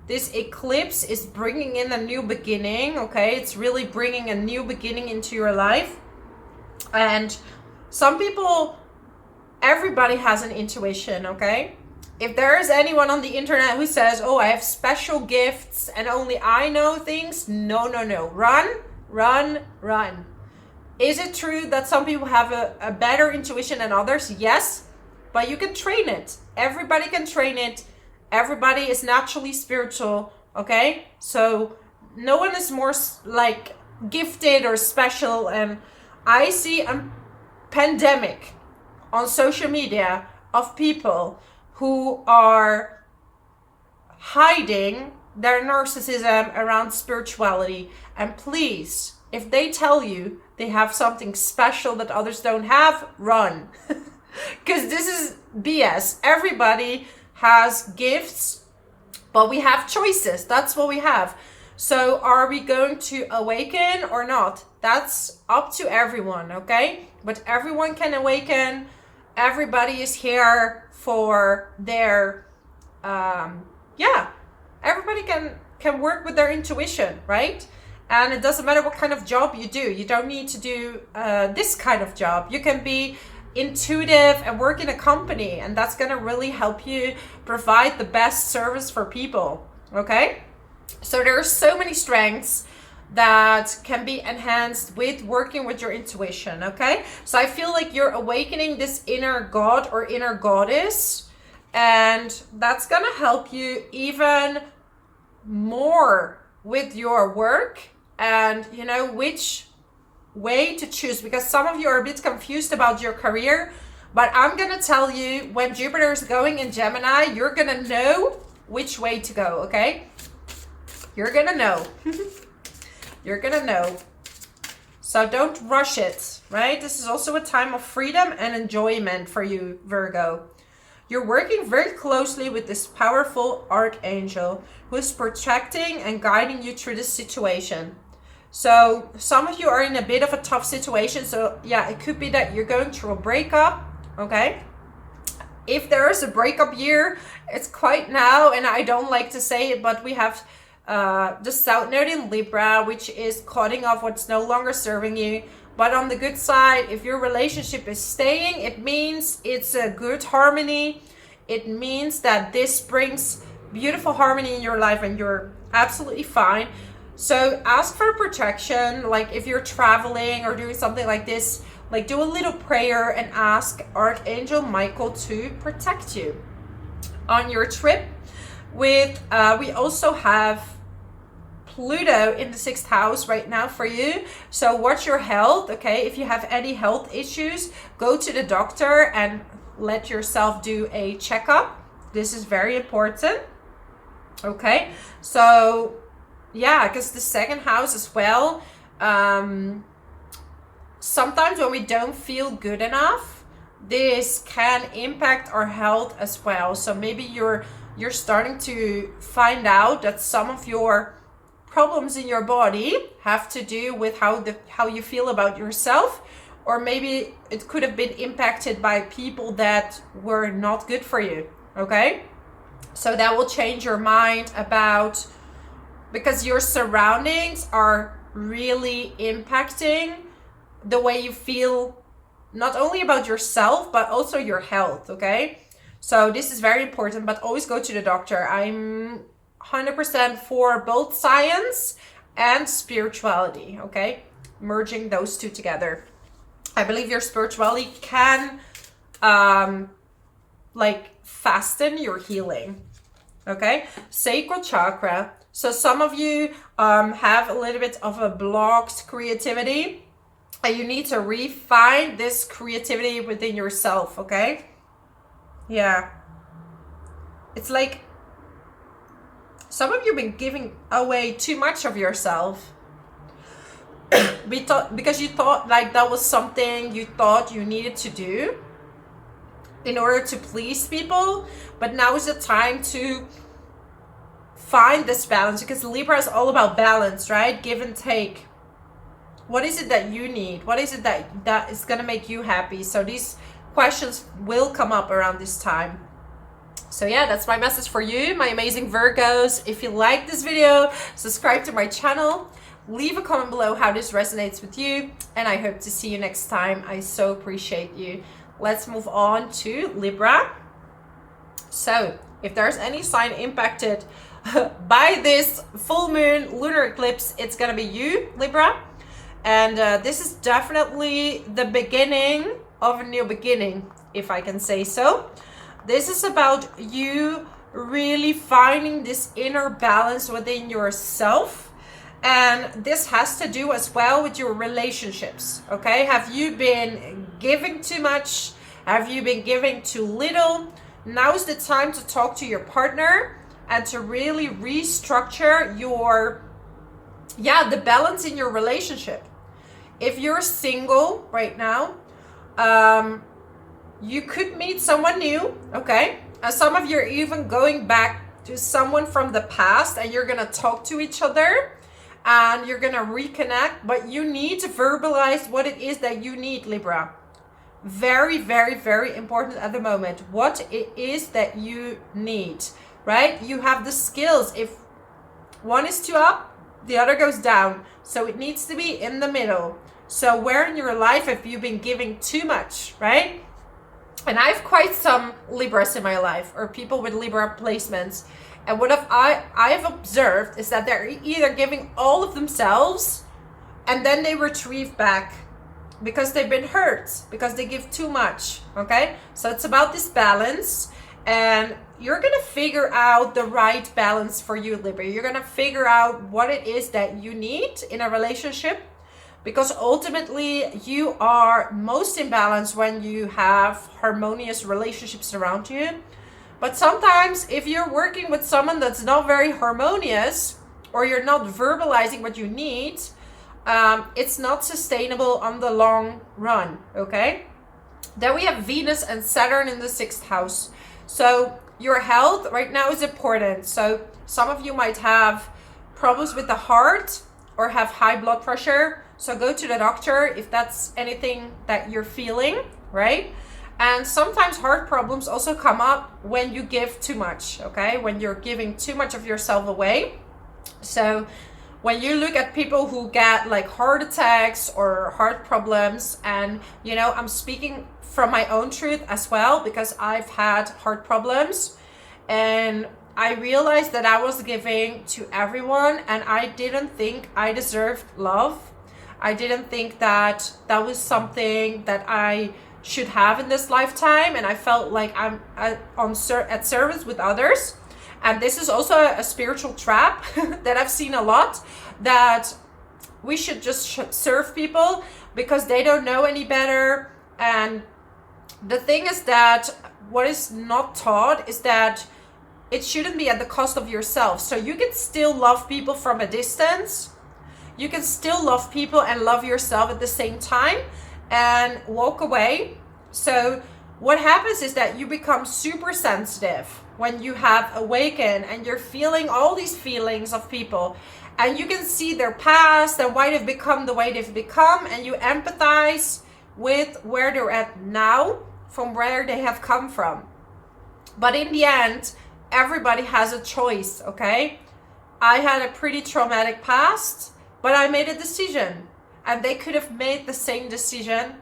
This eclipse is bringing in a new beginning, okay? It's really bringing a new beginning into your life. And some people, everybody has an intuition, okay? If there is anyone on the internet who says, oh, I have special gifts and only I know things, no, no, no. Run, run, run. Is it true that some people have a better intuition than others? Yes, but you can train it. Everybody can train it. Everybody is naturally spiritual, okay? So no one is more like gifted or special. And I see a pandemic on social media of people who are hiding their narcissism around spirituality. And please, if they tell you they have something special that others don't have, run. Because this is BS. Everybody has gifts, but we have choices. That's what we have. So are we going to awaken or not? That's up to everyone, okay? But everyone can awaken. Everybody is here for their, everybody can work with their intuition, right? And it doesn't matter what kind of job you do. You don't need to do this kind of job. You can be intuitive and work in a company, and that's going to really help you provide the best service for people, okay? So there are so many strengths that can be enhanced with working with your intuition, okay? So I feel like you're awakening this inner god or inner goddess, and that's going to help you even more with your work and, you know, which way to choose, because some of you are a bit confused about your career. But I'm gonna tell you, when Jupiter is going in Gemini, you're gonna know which way to go, okay? You're gonna know. You're gonna know. So don't rush it, right? This is also a time of freedom and enjoyment for you, Virgo. You're working very closely with this powerful archangel who is protecting and guiding you through this situation. So some of you are in a bit of a tough situation. So yeah, it could be that you're going through a breakup, okay? If there is a breakup year, it's quite now, and I don't like to say it, but we have the South Node in Libra, which is cutting off what's no longer serving you. But on the good side, if your relationship is staying, it means it's a good harmony. It means that this brings beautiful harmony in your life and you're absolutely fine. So ask for protection. Like if you're traveling or doing something like this, like do a little prayer and ask Archangel Michael to protect you on your trip. With we also have Pluto in the 6th house right now for you. So watch your health, okay? If you have any health issues, go to the doctor and let yourself do a checkup. This is very important, okay? So yeah, because the 2nd house as well, sometimes when we don't feel good enough, this can impact our health as well. So maybe you're starting to find out that some of your problems in your body have to do with how you feel about yourself, or maybe it could have been impacted by people that were not good for you, okay? So that will change your mind about, because your surroundings are really impacting the way you feel, not only about yourself but also your health, okay? So this is very important, but always go to the doctor. I'm 100% for both science and spirituality, okay? Merging those two together. I believe your spirituality can like fasten your healing, okay? Sacral chakra. So some of you have a little bit of a blocked creativity, and you need to refine this creativity within yourself, okay? Yeah. It's like some of you have been giving away too much of yourself because you thought like that was something you thought you needed to do in order to please people. But now is the time to find this balance, because Libra is all about balance, right? Give and take. What is it that you need? What is it that is going to make you happy? So these questions will come up around this time. So yeah, that's my message for you, my amazing Virgos. If you like this video, subscribe to my channel. Leave a comment below how this resonates with you. And I hope to see you next time. I so appreciate you. Let's move on to Libra. So if there's any sign impacted by this full moon lunar eclipse, it's going to be you, Libra. And this is definitely the beginning of a new beginning, if I can say so. This is about you really finding this inner balance within yourself. And this has to do as well with your relationships, okay? Have you been giving too much? Have you been giving too little? Now's the time to talk to your partner and to really restructure the balance in your relationship. If you're single right now, you could meet someone new, okay? And some of you are even going back to someone from the past, and you're gonna talk to each other and you're gonna reconnect, but you need to verbalize what it is that you need, Libra. Very, very, very important at the moment. What it is that you need, right? You have the skills. If one is too up, the other goes down. So it needs to be in the middle. So where in your life have you been giving too much, right? And I have quite some Libras in my life, or people with Libra placements. And what I have observed is that they're either giving all of themselves and then they retrieve back because they've been hurt, because they give too much, okay? So it's about this balance, and you're going to figure out the right balance for you, Libra. You're going to figure out what it is that you need in a relationship, because ultimately you are most in balance when you have harmonious relationships around you. But sometimes if you're working with someone that's not very harmonious, or you're not verbalizing what you need, it's not sustainable on the long run, okay? Then we have Venus and Saturn in the 6th house. So your health right now is important. So some of you might have problems with the heart or have high blood pressure. So go to the doctor if that's anything that you're feeling, right? And sometimes heart problems also come up when you give too much, okay? When you're giving too much of yourself away. So when you look at people who get like heart attacks or heart problems, and you know, I'm speaking from my own truth as well, because I've had heart problems. And I realized that I was giving to everyone, and I didn't think I deserved love. I didn't think that that was something that I should have in this lifetime, and I felt like I'm at service with others. And this is also a spiritual trap that I've seen a lot, that we should just serve people because they don't know any better. And the thing is that what is not taught is that it shouldn't be at the cost of yourself. So you can still love people from a distance. You can still love people and love yourself at the same time and walk away. So what happens is that you become super sensitive when you have awakened and you're feeling all these feelings of people, and you can see their past and why they've become the way they've become, and you empathize with where they're at now from where they have come from. But in the end, everybody has a choice, okay? I had a pretty traumatic past, but I made a decision, and they could have made the same decision,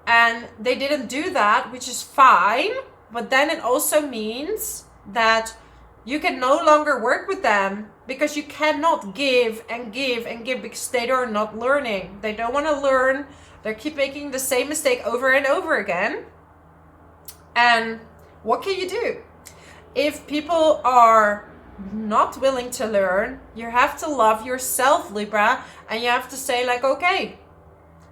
and they didn't do that, which is fine. But then it also means that you can no longer work with them because you cannot give and give and give because they are not learning. They don't want to learn. They keep making the same mistake over and over again. And what can you do? If people are not willing to learn, you have to love yourself, Libra, and you have to say like, okay,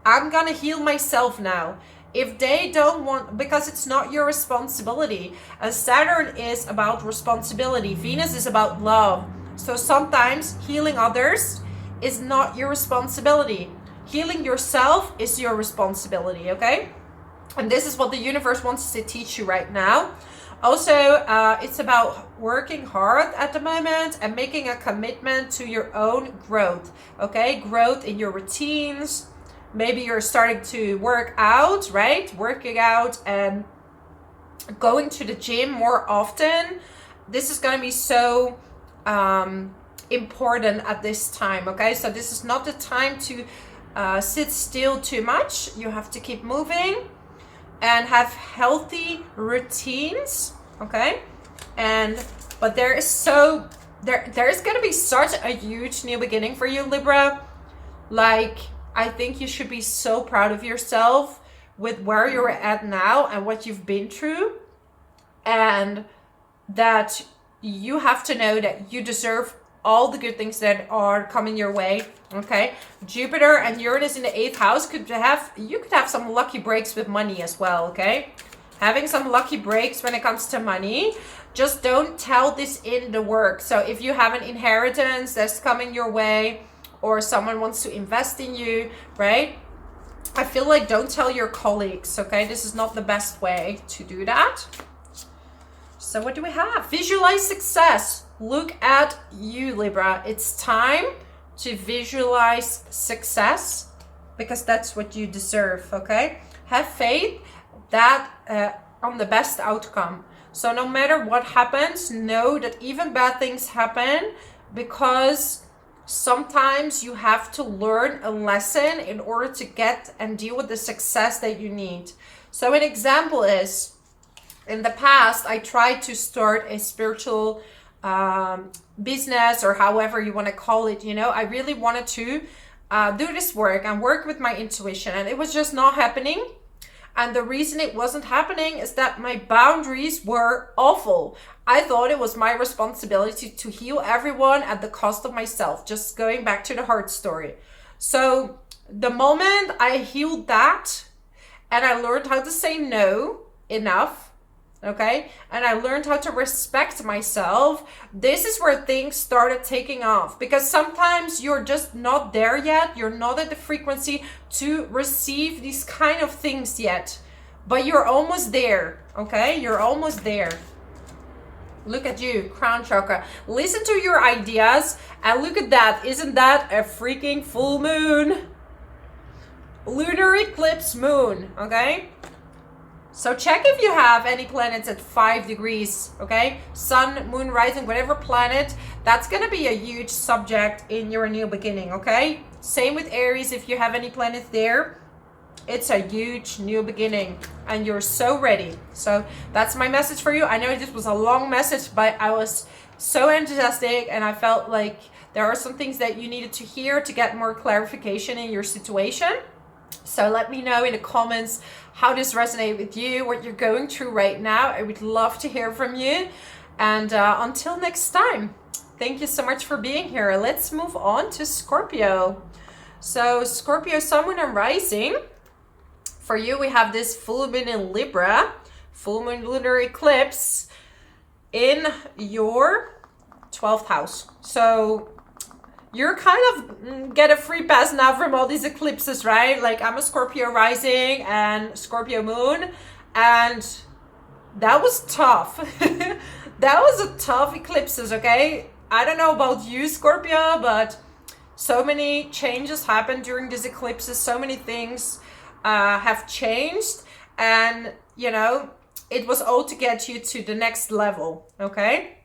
I'm gonna heal myself now. If they don't want, because it's not your responsibility. And Saturn is about responsibility. Venus is about love. So sometimes healing others is not your responsibility. Healing yourself is your responsibility, okay? And this is what the universe wants to teach you right now. Also, it's about working hard at the moment and making a commitment to your own growth, okay? Growth in your routines. Maybe you're starting to work out, right? Working out and going to the gym more often. This is going to be so important at this time, okay? So this is not the time to sit still too much. You have to keep moving and have healthy routines, okay? But there is going to be such a huge new beginning for you, Libra. Like, I think you should be so proud of yourself with where you're at now and what you've been through, and that you have to know that you deserve all the good things that are coming your way, okay? Jupiter and Uranus in the 8th house you could have some lucky breaks with money as well, okay? Having some lucky breaks when it comes to money. Just don't tell this in the work. So if you have an inheritance that's coming your way, or someone wants to invest in you, right? I feel like don't tell your colleagues, okay? This is not the best way to do that. So what do we have? Visualize success. Look at you, Libra. It's time to visualize success because that's what you deserve, okay? Have faith that on the best outcome. So no matter what happens, know that even bad things happen because sometimes you have to learn a lesson in order to get and deal with the success that you need. So an example is, in the past, I tried to start a spiritual business, or however you want to call it. You know, I really wanted to do this work and work with my intuition, and it was just not happening. And the reason it wasn't happening is that my boundaries were awful. I thought it was my responsibility to heal everyone at the cost of myself. Just going back to the heart story. So the moment I healed that and I learned how to say no enough, okay, and I learned how to respect myself, this is where things started taking off. Because sometimes you're just not there yet. You're not at the frequency to receive these kind of things yet, but you're almost there, okay? You're almost there. Look at you, crown chakra. Listen to your ideas and look at that. Isn't that a freaking full moon? Lunar eclipse moon, okay? So check if you have any planets at 5 degrees, okay? Sun, moon, rising, whatever planet. That's going to be a huge subject in your new beginning, okay? Same with Aries, if you have any planets there. It's a huge new beginning and you're so ready. So that's my message for you. I know this was a long message, but I was so enthusiastic, and I felt like there are some things that you needed to hear to get more clarification in your situation. So let me know in the comments how this resonates with you, what you're going through right now. I would love to hear from you. And until next time, thank you so much for being here. Let's move on to Scorpio. So Scorpio, Sun, Moon, and Rising. For you, we have this full moon in Libra, full moon lunar eclipse in your 12th house. So you're kind of get a free pass now from all these eclipses, right? Like, I'm a Scorpio rising and Scorpio moon, and that was tough. That was a tough eclipses, okay? I don't know about you, Scorpio, but so many changes happened during these eclipses. So many things have changed, and you know, it was all to get you to the next level, okay?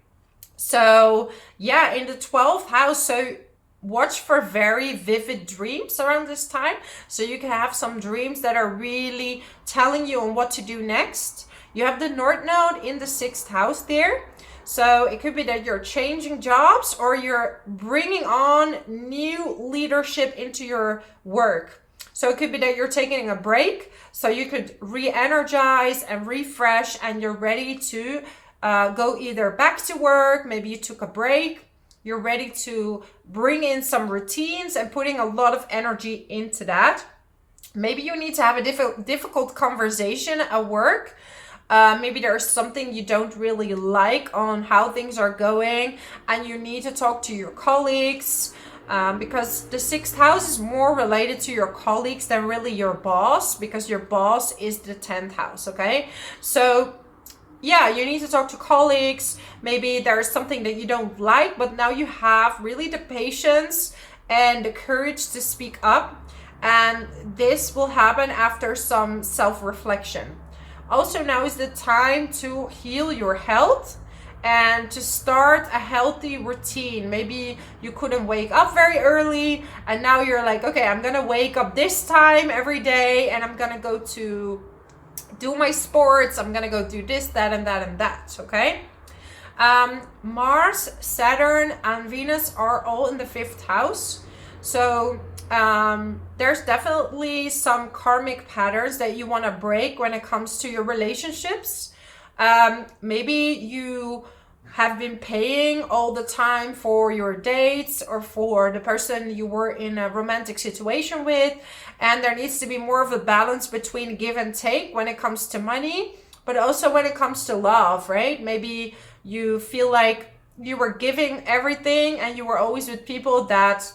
So yeah, in the 12th house, so watch for very vivid dreams around this time. So you can have some dreams that are really telling you on what to do next. You have the North Node in the 6th house there. So it could be that you're changing jobs, or you're bringing on new leadership into your work. So it could be that you're taking a break, so you could re-energize and refresh, and you're ready to go either back to work. Maybe you took a break. You're ready to bring in some routines and putting a lot of energy into that. Maybe you need to have a difficult conversation at work. Maybe there's something you don't really like on how things are going, and you need to talk to your colleagues, because the 6th house is more related to your colleagues than really your boss, because your boss is the 10th house, okay? So yeah, you need to talk to colleagues. Maybe there's something that you don't like, but now you have really the patience and the courage to speak up. And this will happen after some self-reflection. Also, now is the time to heal your health and to start a healthy routine. Maybe you couldn't wake up very early, and now you're like, okay, I'm gonna wake up this time every day, and I'm gonna go to do my sports. I'm gonna go do this, that, and that, and that, okay? Mars, Saturn, and Venus are all in the 5th house. So there's definitely some karmic patterns that you want to break when it comes to your relationships. Maybe you have been paying all the time for your dates, or for the person you were in a romantic situation with, and there needs to be more of a balance between give and take when it comes to money, but also when it comes to love, right? Maybe you feel like you were giving everything and you were always with people that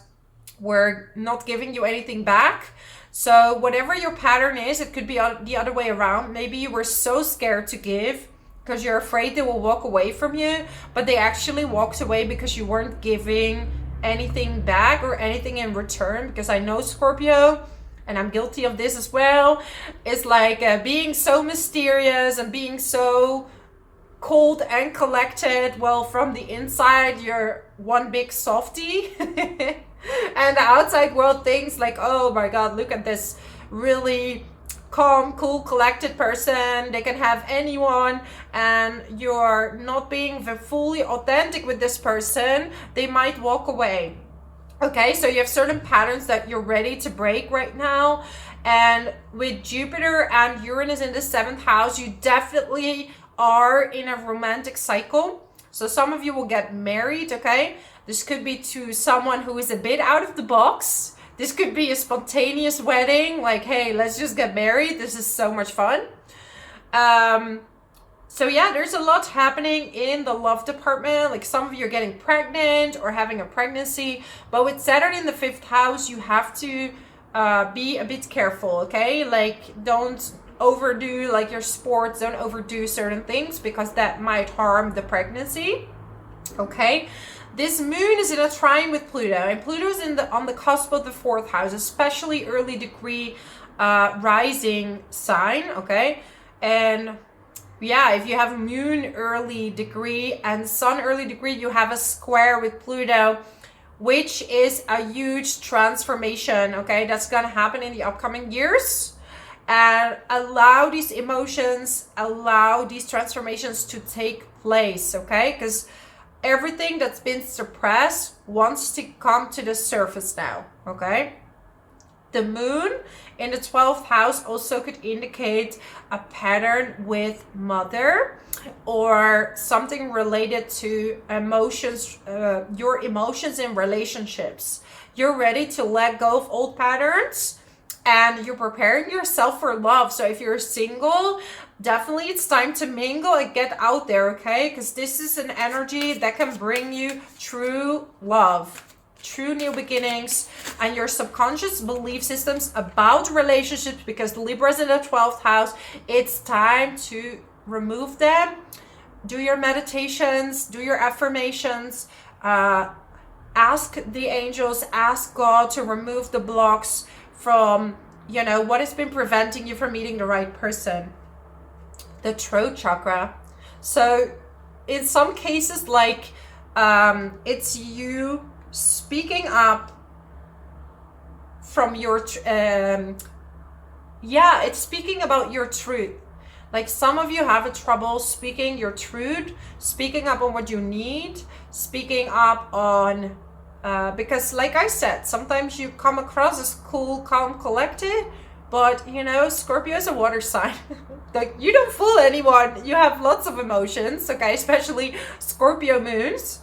were not giving you anything back. So whatever your pattern is, it could be the other way around. Maybe you were so scared to give because you're afraid they will walk away from you, but they actually walked away because you weren't giving anything back or anything in return. Because I know, Scorpio, and I'm guilty of this as well, it's like being so mysterious and being so cold and collected. Well, from the inside, you're one big softie. And the outside world thinks like, oh my God, look at this really calm, cool, collected person. They can have anyone, and you're not being fully authentic with this person. They might walk away. Okay, so you have certain patterns that you're ready to break right now. And with Jupiter and Uranus in the 7th house, you definitely are in a romantic cycle. So some of you will get married, okay? This could be to someone who is a bit out of the box. This could be a spontaneous wedding, like, hey, let's just get married. This is so much fun. So yeah, there's a lot happening in the love department. Like, some of you are getting pregnant or having a pregnancy. But with Saturn in the 5th house, you have to be a bit careful, okay? Like, don't overdo like your sports, don't overdo certain things, because that might harm the pregnancy, okay? This moon is in a trine with Pluto, and Pluto is on the cusp of the 4th house, especially early degree rising sign, okay? And yeah, if you have moon early degree and sun early degree, you have a square with Pluto, which is a huge transformation, okay? That's gonna happen in the upcoming years. And allow these emotions, allow these transformations to take place, okay? Because everything that's been suppressed wants to come to the surface now, okay? The moon in the 12th house also could indicate a pattern with mother or something related to emotions, your emotions in relationships. You're ready to let go of old patterns and you're preparing yourself for love. So if you're single, definitely it's time to mingle and get out there, okay? Because this is an energy that can bring you true love, true new beginnings, and your subconscious belief systems about relationships, because Libra is in the 12th house. It's time to remove them. Do your meditations, do your affirmations, ask the angels, ask God to remove the blocks from, you know, what has been preventing you from meeting the right person. The throat chakra. So in some cases, like it's you speaking up from your it's speaking about your truth. Like some of you have a trouble speaking your truth, speaking up on what you need, speaking up on because like I said, sometimes you come across as cool, calm, collected, but you know, Scorpio is a water sign. Like you don't fool anyone. You have lots of emotions, okay, especially Scorpio moons.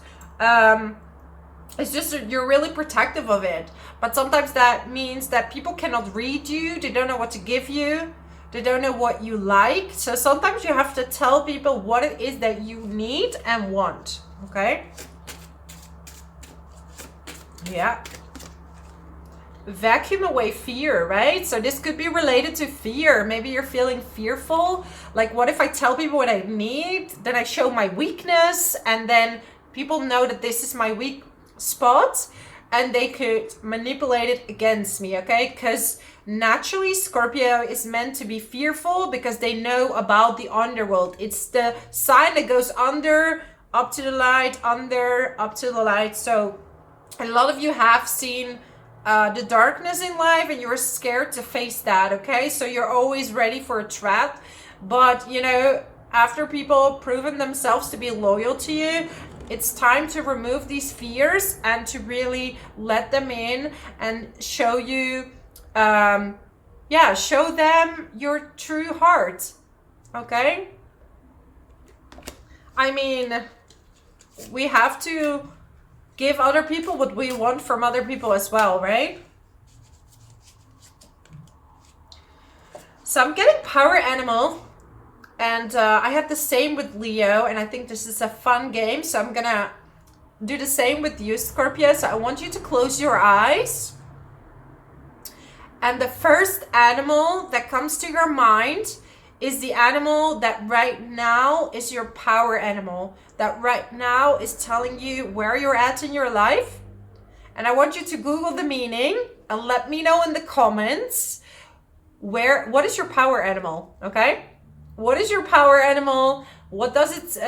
It's just you're really protective of it. But sometimes that means that people cannot read you. They don't know what to give you. They don't know what you like. So sometimes you have to tell people what it is that you need and want, okay? Yeah. Vacuum away fear, right? So this could be related to fear. Maybe you're feeling fearful. Like, what if I tell people what I need? Then I show my weakness, and then people know that this is my weak spot, and they could manipulate it against me, okay? Because naturally, Scorpio is meant to be fearful because they know about the underworld. It's the sign that goes under, up to the light, under, up to the light. So a lot of you have seen the darkness in life and you're scared to face that, okay? So you're always ready for a trap. But, you know, after people proven themselves to be loyal to you, it's time to remove these fears and to really let them in and show you, show them your true heart, okay? I mean, we have to give other people what we want from other people as well, right? So I'm getting power animal, and I had the same with Leo, and I think this is a fun game, so I'm gonna do the same with you, Scorpio. So I want you to close your eyes, and the first animal that comes to your mind is the animal that right now is your power animal, that right now is telling you where you're at in your life. And I want you to Google the meaning and let me know in the comments what is your power animal, okay? What is your power animal? What does it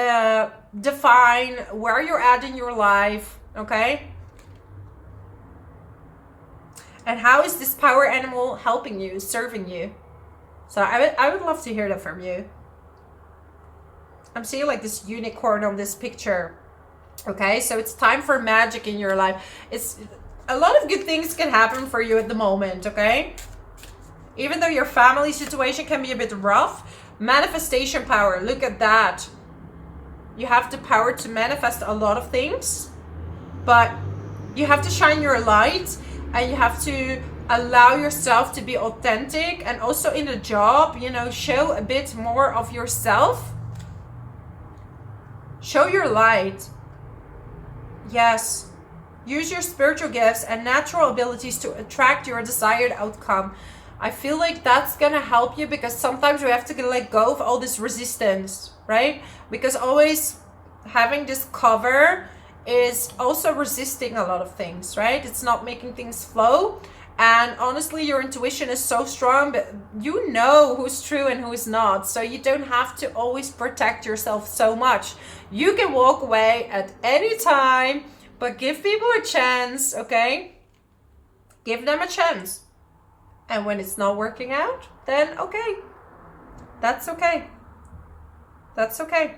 define? Where you're at in your life, okay? And how is this power animal helping you, serving you? So I would love to hear that from you. I'm seeing like this unicorn on this picture. Okay, so it's time for magic in your life. It's a lot of good things can happen for you at the moment, okay? Even though your family situation can be a bit rough, manifestation power, look at that. You have the power to manifest a lot of things, but you have to shine your light and you have to allow yourself to be authentic, and also in a job, you know, show a bit more of yourself. Show your light. Yes. Use your spiritual gifts and natural abilities to attract your desired outcome. I feel like that's gonna help you, because sometimes we have to let go of all this resistance, right? Because always having this cover is also resisting a lot of things, right? It's not making things flow. And honestly, your intuition is so strong, but you know who's true and who's not. So you don't have to always protect yourself so much. You can walk away at any time, but give people a chance, okay? Give them a chance. And when it's not working out, then okay. That's okay. That's okay.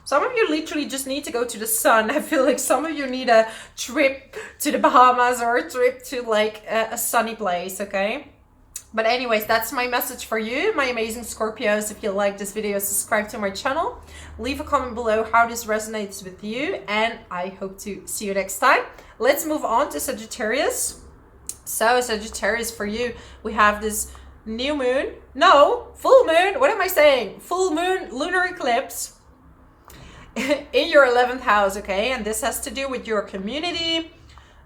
Some of you literally just need to go to the sun. I feel like some of you need a trip to the Bahamas or a trip to like a sunny place, okay? But anyways, that's my message for you, my amazing Scorpios. If you like this video, subscribe to my channel. Leave a comment below how this resonates with you. And I hope to see you next time. Let's move on to Sagittarius. So Sagittarius, for you, we have this new moon. No, full moon. What am I saying? Full moon lunar eclipse in your 11th house, okay? And this has to do with your community,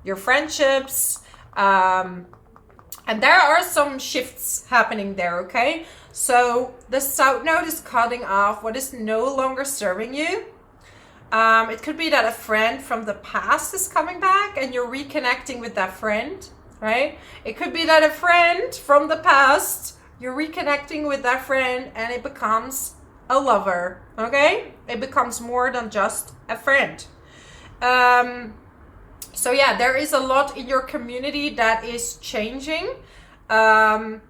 your friendships, and there are some shifts happening there, okay? So the south node is cutting off what is no longer serving you. It could be that a friend from the past is coming back and you're reconnecting with that friend, right? It could be that a friend from the past, you're reconnecting with that friend and it becomes a lover, okay? It becomes more than just a friend. So yeah, there is a lot in your community that is changing. And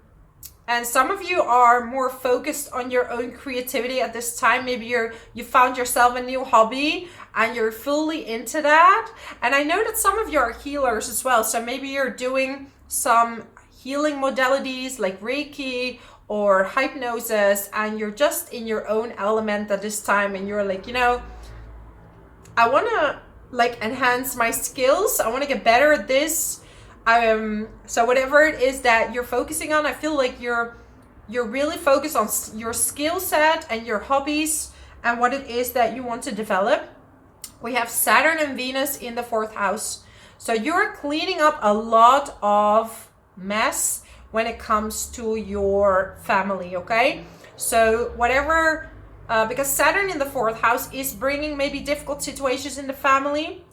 some of you are more focused on your own creativity at this time. Maybe you found yourself a new hobby and you're fully into that. And I know that some of you are healers as well. So maybe you're doing some healing modalities like Reiki or hypnosis, and you're just in your own element at this time, and you're like, you know, I want to like enhance my skills. I want to get better at this. So whatever it is that you're focusing on, I feel like you're really focused on your skill set and your hobbies and what it is that you want to develop. We have Saturn and Venus in the 4th house. So you're cleaning up a lot of mess when it comes to your family, okay? So whatever, because Saturn in the 4th house is bringing maybe difficult situations in the family.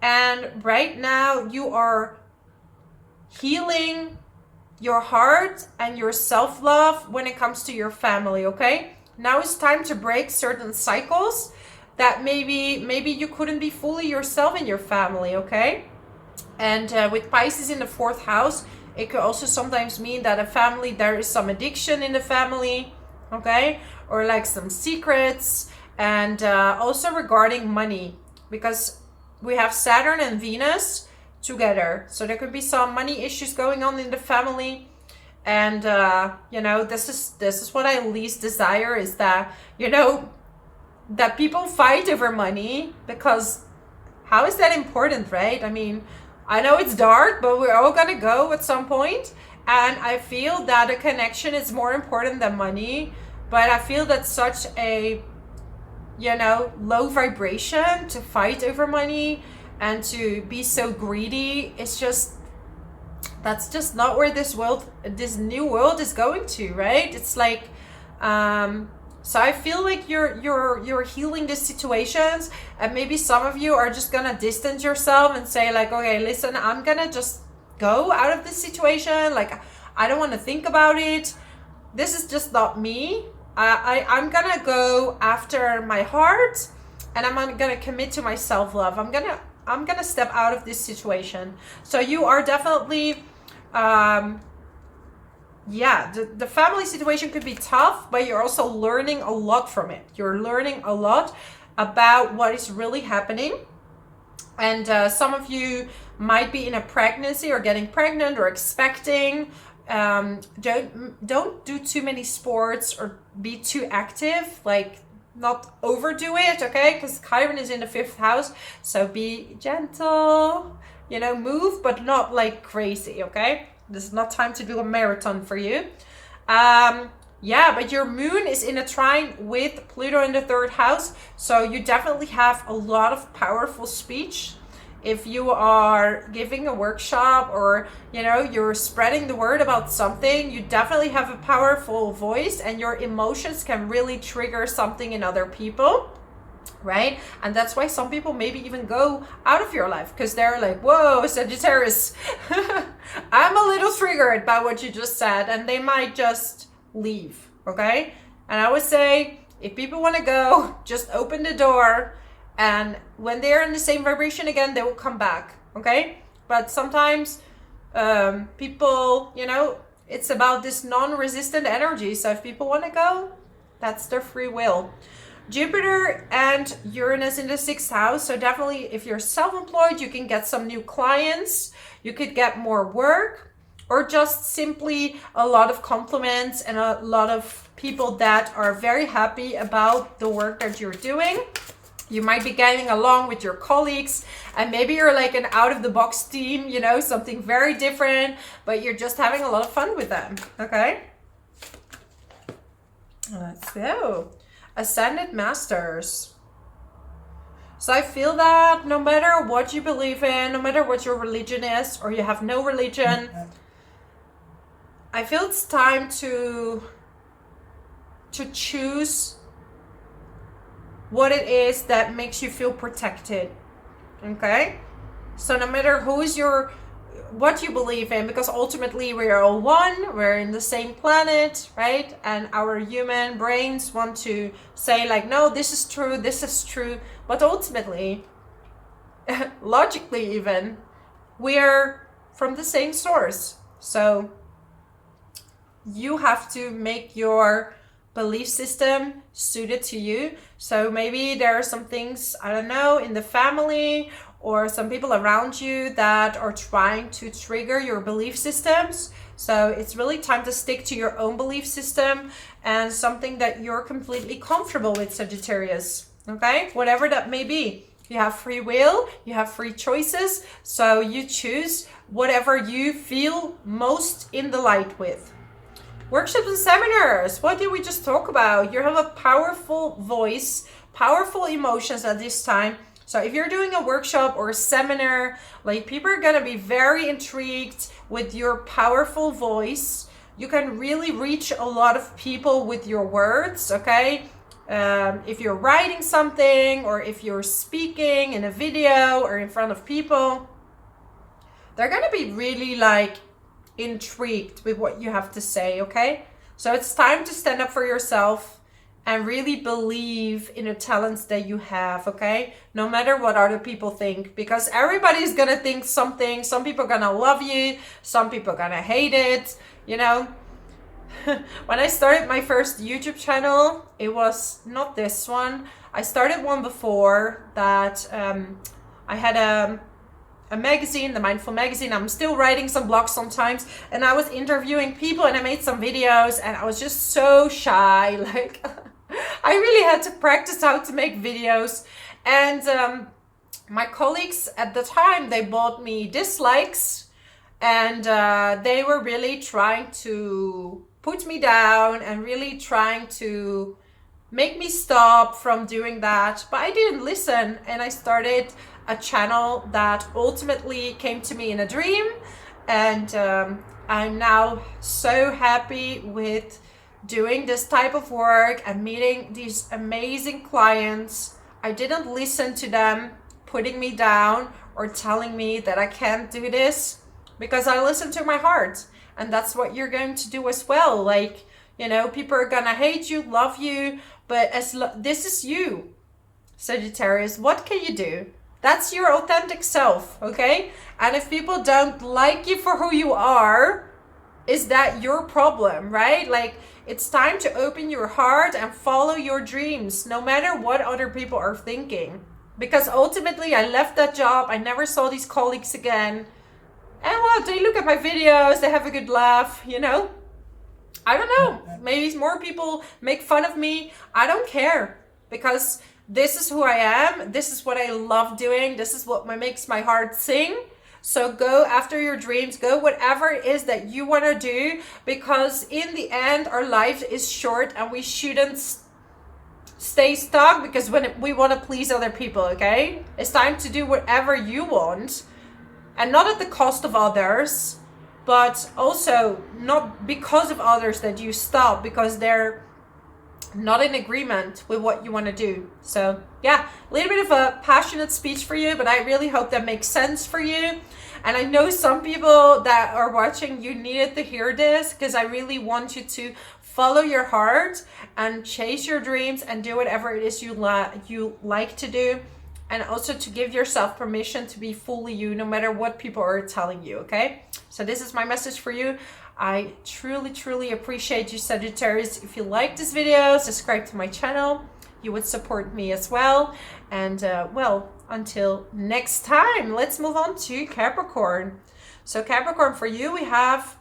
And right now you are healing your heart and your self-love when it comes to your family, okay? Now it's time to break certain cycles that maybe you couldn't be fully yourself in your family, okay? And with Pisces in the 4th house, it could also sometimes mean that a family, there is some addiction in the family, okay? Or like some secrets, and also regarding money, because we have Saturn and Venus together. So there could be some money issues going on in the family. And, you know, this is what I least desire, is that, you know, that people fight over money, because how is that important, right? I mean, I know it's dark, but we're all gonna go at some point. And I feel that a connection is more important than money. But I feel that such a, you know, low vibration to fight over money and to be so greedy, it's just, that's just not where this new world is going to, right? It's like, so I feel like you're healing these situations, and maybe some of you are just gonna distance yourself and say like, okay, listen, I'm gonna just go out of this situation. Like, I don't want to think about it. This is just not me. I'm gonna go after my heart, and I'm gonna commit to my self-love. I'm gonna step out of this situation. So you are definitely, yeah, the family situation could be tough, but you're also learning a lot from it. You're learning a lot about what is really happening. And some of you might be in a pregnancy or getting pregnant or expecting. Don't do too many sports or be too active, like not overdo it, okay? Because Chiron is in the 5th house, so be gentle, you know, move, but not like crazy, okay? This is not time to do a marathon for you. Yeah, but your moon is in a trine with Pluto in the 3rd house, so you definitely have a lot of powerful speech. If you are giving a workshop, or, you know, you're spreading the word about something, you definitely have a powerful voice, and your emotions can really trigger something in other people, right? And that's why some people maybe even go out of your life, because they're like, whoa, Sagittarius, I'm a little triggered by what you just said, and they might just leave, okay? And I would say, if people want to go, just open the door, and when they're in the same vibration again, they will come back, okay? But sometimes people, you know, it's about this non-resistant energy. So if people want to go, that's their free will. Jupiter and Uranus in the 6th house. So definitely if you're self-employed, you can get some new clients. You could get more work, or just simply a lot of compliments and a lot of people that are very happy about the work that you're doing. You might be getting along with your colleagues, and maybe you're like an out-of-the-box team, you know, something very different, but you're just having a lot of fun with them, okay? Let's go. Ascended Masters. So I feel that no matter what you believe in, no matter what your religion is, or you have no religion, I feel it's time to choose what it is that makes you feel protected, okay? So no matter what you believe in, because ultimately we're all one, we're in the same planet, right? And our human brains want to say like, no, this is true, but ultimately, logically even, we're from the same source. So you have to make your belief system suited to you. So maybe there are some things, I don't know, in the family or some people around you that are trying to trigger your belief systems. So it's really time to stick to your own belief system and something that you're completely comfortable with, Sagittarius, okay? Whatever that may be. You have free will, you have free choices, so you choose whatever you feel most in the light with. Workshops and seminars. What did we just talk about? You have a powerful voice, powerful emotions at this time. So if you're doing a workshop or a seminar, like people are gonna be very intrigued with your powerful voice. You can really reach a lot of people with your words, okay? If you're writing something or if you're speaking in a video or in front of people, they're gonna be really like intrigued with what you have to say, okay? So it's time to stand up for yourself and really believe in the talents that you have, okay? No matter what other people think, because everybody's gonna think something. Some people are gonna love you, some people are gonna hate it, you know? When I started my first YouTube channel, it was not this one. I started one before that. I had a magazine, the Mindful magazine. I'm still writing some blogs sometimes, and I was interviewing people and I made some videos, and I was just so shy. Like I really had to practice how to make videos. And my colleagues at the time, they bought me dislikes, and they were really trying to put me down and really trying to make me stop from doing that. But I didn't listen, and I started a channel that ultimately came to me in a dream. And I'm now so happy with doing this type of work and meeting these amazing clients. I didn't listen to them putting me down or telling me that I can't do this, because I listened to my heart. And that's what you're going to do as well. Like, you know, people are gonna hate you, love you, but this is you, Sagittarius. What can you do? That's your authentic self, okay? And if people don't like you for who you are, is that your problem, right? Like, it's time to open your heart and follow your dreams, no matter what other people are thinking. Because ultimately, I left that job. I never saw these colleagues again. And well, they look at my videos, they have a good laugh, you know? I don't know. Maybe more people make fun of me. I don't care, because this is who I am. This is what I love doing. This is what makes my heart sing. So go after your dreams. Go whatever it is that you want to do, because in the end, our life is short and we shouldn't stay stuck because we want to please other people, okay? It's time to do whatever you want, and not at the cost of others, but also not because of others that you stop because they're not in agreement with what you want to do. So yeah, a little bit of a passionate speech for you, but I really hope that makes sense for you. And I know some people that are watching, you needed to hear this, because I really want you to follow your heart and chase your dreams and do whatever it is you like to do. And also to give yourself permission to be fully you, no matter what people are telling you, okay? So this is my message for you. I truly, truly appreciate you, Sagittarius. If you like this video, subscribe to my channel. you would support me as well. And well, until next time, let's move on to Capricorn. So Capricorn, for you, we have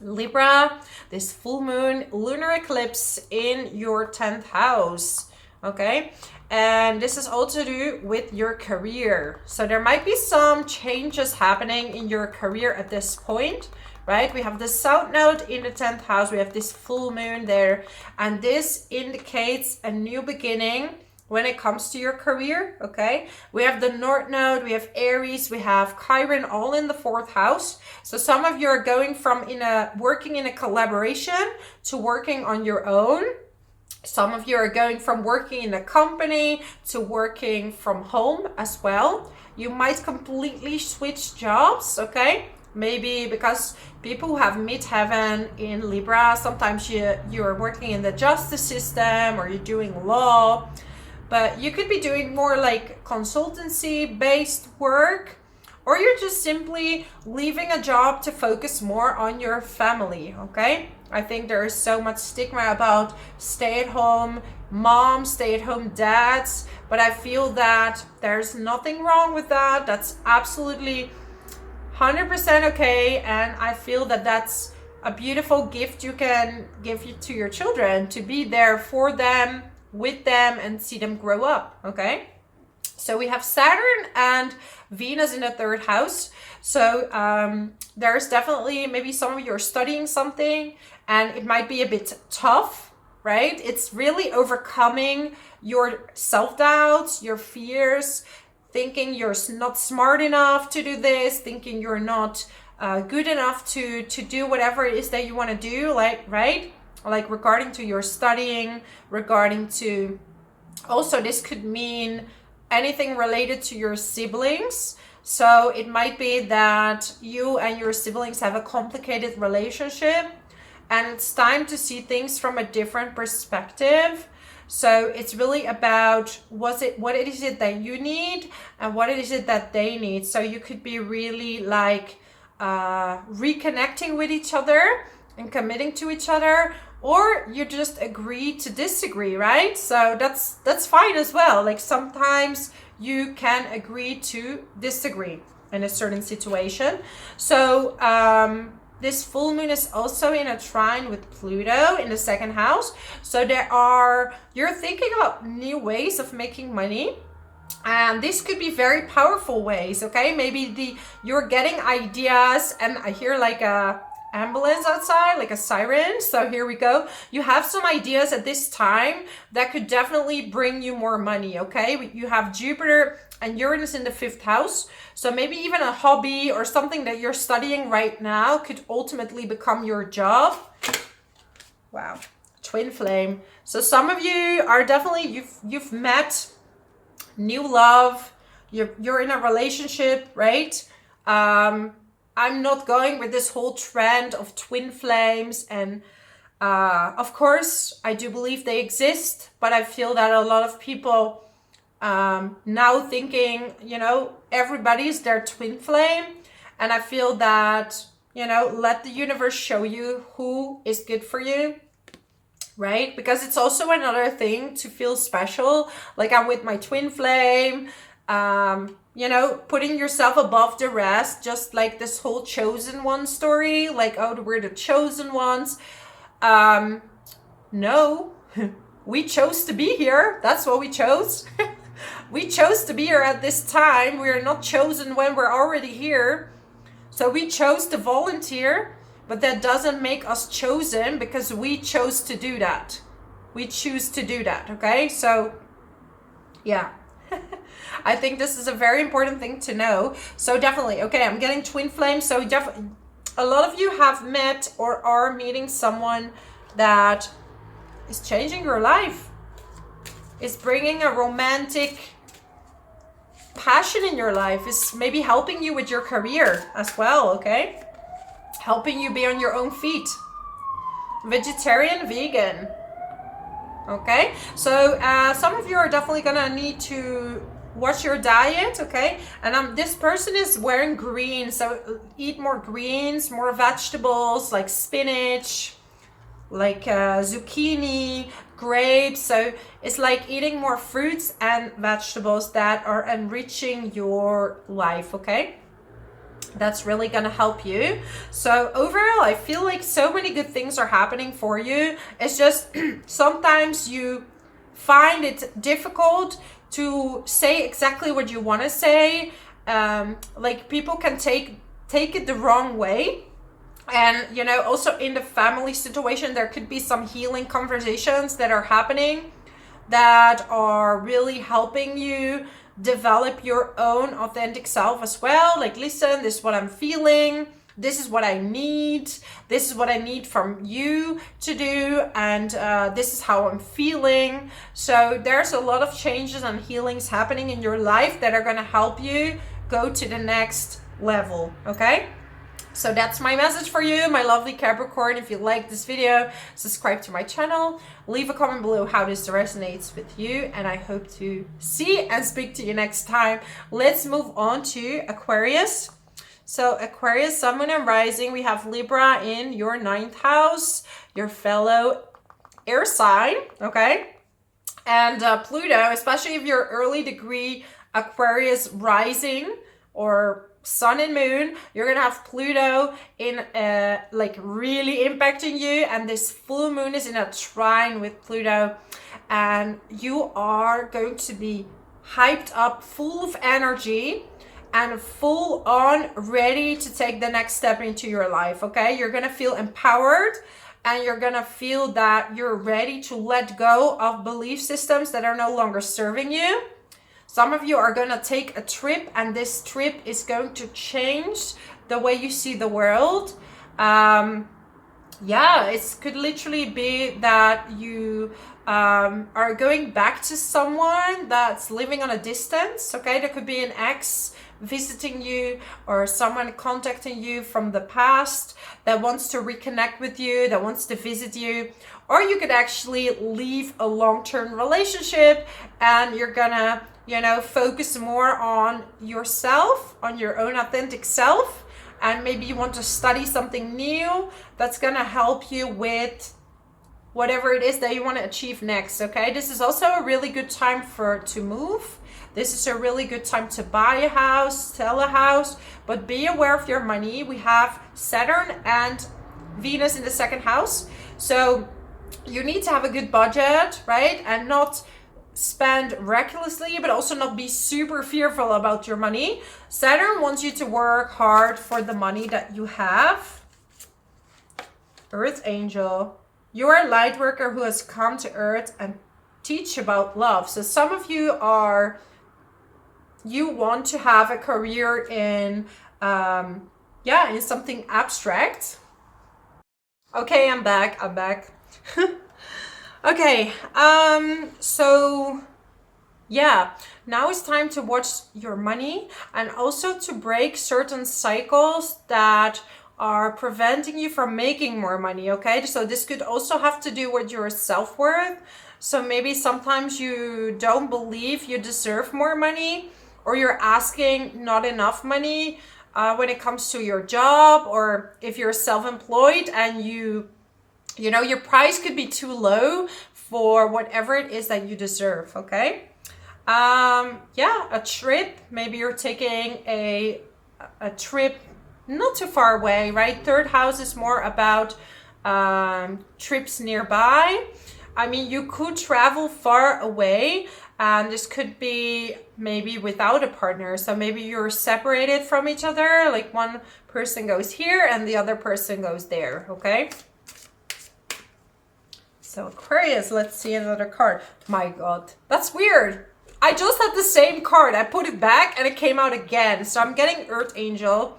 Libra, this full moon lunar eclipse in your 10th house. Okay, and this is all to do with your career. So there might be some changes happening in your career at this point, right? We have the south node in the 10th house, we have this full moon there, and this indicates a new beginning when it comes to your career. Okay, we have the north node, we have Aries, we have Chiron, all in the 4th house. So some of you are going from working in a collaboration to working on your own. Some of you are going from working in a company to working from home as well. You might completely switch jobs, okay? Maybe because people who have midheaven in Libra, sometimes you're working in the justice system or you're doing law, but you could be doing more like consultancy based work, or you're just simply leaving a job to focus more on your family, okay? I think there is so much stigma about stay-at-home moms, stay-at-home dads, but I feel that there's nothing wrong with that. That's absolutely 100% okay, and I feel that that's a beautiful gift you can give to your children, to be there for them, with them, and see them grow up, okay? So we have Saturn and Venus in the 3rd house. So there's definitely, maybe some of you are studying something and it might be a bit tough, right? It's really overcoming your self-doubts, your fears, thinking you're not smart enough to do this, thinking you're not good enough to do whatever it is that you want to do, like, right? Like regarding to your studying, regarding to, also this could mean anything related to your siblings. So it might be that you and your siblings have a complicated relationship and it's time to see things from a different perspective. So it's really about what is it that you need and what is it that they need. So you could be really like reconnecting with each other and committing to each other, or you just agree to disagree, right? So that's fine as well. Like sometimes you can agree to disagree in a certain situation. So this full moon is also in a trine with Pluto in the 2nd house. So you're thinking about new ways of making money. And this could be very powerful ways, okay? Maybe you're getting ideas, and I hear like a ambulance outside, like a siren. So here we go. You have some ideas at this time that could definitely bring you more money, okay? You have Jupiter and Uranus in the 5th house. So maybe even a hobby or something that you're studying right now could ultimately become your job. Wow. Twin flame. So some of you are definitely, you've met new love. You're in a relationship, right? I'm not going with this whole trend of twin flames, and of course I do believe they exist, but I feel that a lot of people now thinking, you know, everybody's their twin flame, and I feel that, you know, let the universe show you who is good for you, right? Because it's also another thing to feel special, like I'm with my twin flame, you know, putting yourself above the rest, just like this whole chosen one story, like, oh, we're the chosen ones. No, we chose to be here. That's what we chose. We chose to be here at this time. We are not chosen when we're already here. So we chose to volunteer, but that doesn't make us chosen because we chose to do that. We choose to do that, okay? So, yeah. I think this is a very important thing to know. So definitely, okay, I'm getting twin flames. So definitely, a lot of you have met or are meeting someone that is changing your life. Is bringing a romantic passion in your life. Is maybe helping you with your career as well, okay? Helping you be on your own feet. Vegetarian, vegan. Okay, so some of you are definitely gonna need to watch your diet, okay? And this person is wearing green, so eat more greens, more vegetables like spinach, like zucchini, grapes. So it's like eating more fruits and vegetables that are enriching your life, okay? That's really going to help you. So overall, I feel like so many good things are happening for you. It's just sometimes you find it difficult to say exactly what you want to say. Like people can take it the wrong way. And, you know, also in the family situation, there could be some healing conversations that are happening that are really helping you develop your own authentic self as well. Like, listen, this is what I'm feeling. This is what I need. This is what I need from you to do. And this is how I'm feeling. So there's a lot of changes and healings happening in your life that are going to help you go to the next level. Okay? So that's my message for you, my lovely Capricorn. If you like this video, subscribe to my channel, leave a comment below how this resonates with you, and I hope to see and speak to you next time. Let's move on to Aquarius. So Aquarius, Sun, Moon, and Rising, we have Libra in your 9th house, your fellow air sign, okay? And Pluto, especially if you're early degree Aquarius rising or Sun and Moon, you're gonna have Pluto in like really impacting you, and this full moon is in a trine with Pluto, and you are going to be hyped up, full of energy and full on ready to take the next step into your life. Okay, you're gonna feel empowered, and you're gonna feel that you're ready to let go of belief systems that are no longer serving you. Some of you are going to take a trip, and this trip is going to change the way you see the world. Yeah, it could literally be that you are going back to someone that's living on a distance, okay? There could be an ex visiting you, or someone contacting you from the past that wants to reconnect with you, that wants to visit you. Or you could actually leave a long-term relationship, and you're gonna, you know, focus more on yourself, on your own authentic self, and maybe you want to study something new that's gonna help you with whatever it is that you want to achieve next. Okay, this is also a really good time to move. This is a really good time to buy a house, sell a house, but be aware of your money. We have Saturn and Venus in the 2nd house, so you need to have a good budget, right? And not spend recklessly, but also not be super fearful about your money. Saturn wants you to work hard for the money that you have. Earth Angel, you are a light worker who has come to Earth and teach about love. So some of you you want to have a career in in something abstract. Okay, I'm back. Okay, so yeah, now it's time to watch your money, and also to break certain cycles that are preventing you from making more money. Okay, so this could also have to do with your self-worth. So maybe sometimes you don't believe you deserve more money, or you're asking not enough money when it comes to your job, or if you're self-employed and you know, your price could be too low for whatever it is that you deserve, okay? Yeah, a trip. Maybe you're taking a trip not too far away, right? 3rd house is more about trips nearby. I mean, you could travel far away, and this could be maybe without a partner. So maybe you're separated from each other, like one person goes here and the other person goes there, okay? So Aquarius, let's see another card. My God, that's weird. I just had the same card. I put it back and it came out again. So I'm getting Earth Angel.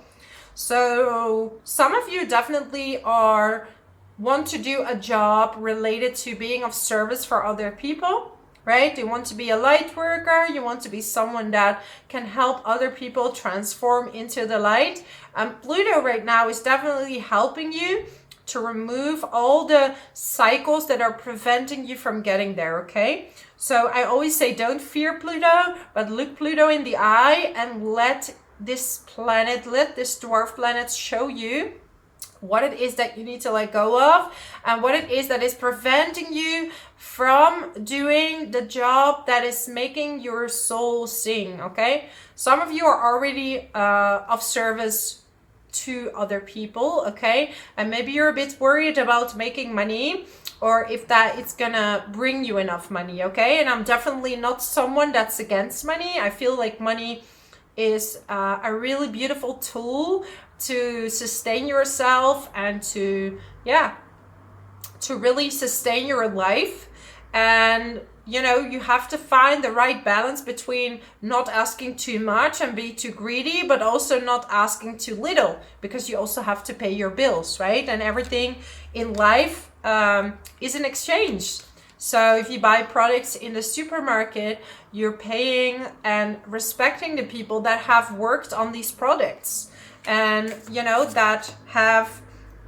So some of you definitely want to do a job related to being of service for other people, right? You want to be a light worker. You want to be someone that can help other people transform into the light. And Pluto right now is definitely helping you to remove all the cycles that are preventing you from getting there, okay? So I always say, don't fear Pluto, but look Pluto in the eye and let this dwarf planet show you what it is that you need to let go of, and what it is that is preventing you from doing the job that is making your soul sing. Okay, some of you are already of service to other people, okay, and maybe you're a bit worried about making money, or if that it's gonna bring you enough money. Okay, and I'm definitely not someone that's against money. I feel like money is a really beautiful tool to sustain yourself and to really sustain your life. And you know, you have to find the right balance between not asking too much and be too greedy, but also not asking too little, because you also have to pay your bills, right? And everything in life is an exchange. So if you buy products in the supermarket, you're paying and respecting the people that have worked on these products, and you know, that have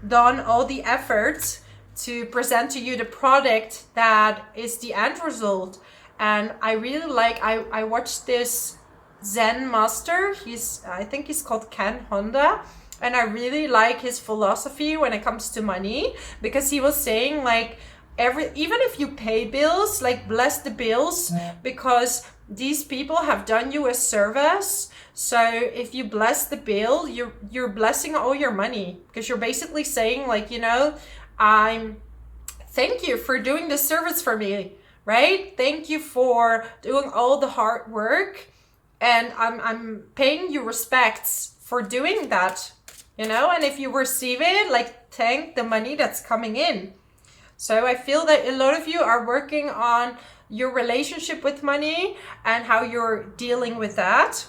done all the efforts to present to you the product that is the end result. And I really like, I watched this Zen master, I think he's called Ken Honda, and I really like his philosophy when it comes to money, because he was saying like, even if you pay bills, like bless the bills, because these people have done you a service. So if you bless the bill, you're blessing all your money, because you're basically saying like, you know, thank you for doing this service for me, right? Thank you for doing all the hard work, and I'm paying you respects for doing that, you know. And if you receive it, like, thank the money that's coming in. So I feel that a lot of you are working on your relationship with money and how you're dealing with that.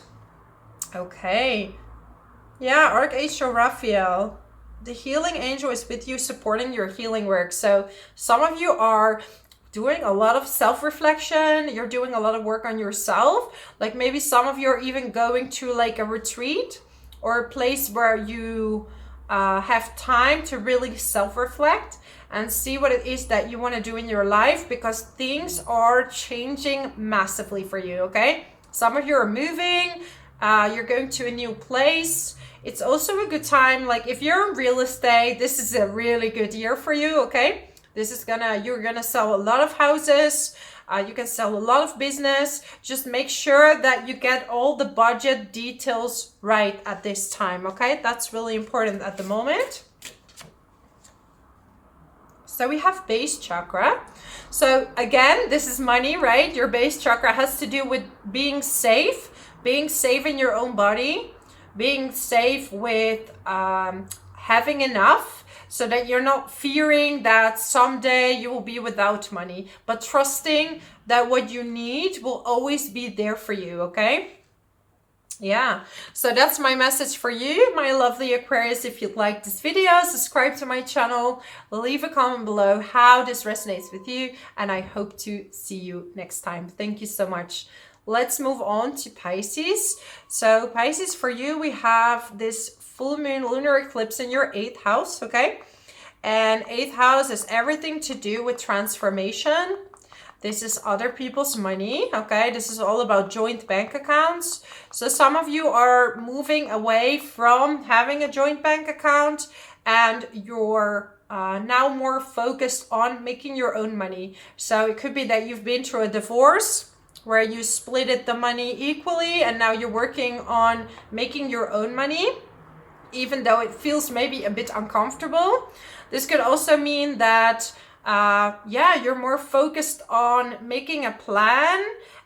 Okay. Yeah, Archangel Raphael. The healing angel is with you, supporting your healing work. So some of you are doing a lot of self-reflection. You're doing a lot of work on yourself. Like maybe some of you are even going to like a retreat or a place where you have time to really self-reflect and see what it is that you want to do in your life, because things are changing massively for you, okay? Some of you are moving, you're going to a new place. It's also a good time, like if you're in real estate, this is a really good year for you, okay? You're gonna sell a lot of houses, you can sell a lot of business. Just make sure that you get all the budget details right at this time, okay? That's really important at the moment. So we have base chakra. So again, this is money, right? Your base chakra has to do with being safe in your own body, being safe with having enough, so that you're not fearing that someday you will be without money, but trusting that what you need will always be there for you, okay? Yeah, so that's my message for you, my lovely Aquarius. If you like this video, subscribe to my channel, leave a comment below how this resonates with you, and I hope to see you next time. Thank you so much. Let's move on to Pisces. So Pisces, for you, we have this full moon lunar eclipse in your 8th house, okay? And 8th house is everything to do with transformation. This is other people's money, okay? This is all about joint bank accounts. So some of you are moving away from having a joint bank account, and you're now more focused on making your own money. So it could be that you've been through a divorce where you splitted the money equally, and now you're working on making your own money, even though it feels maybe a bit uncomfortable. This could also mean that you're more focused on making a plan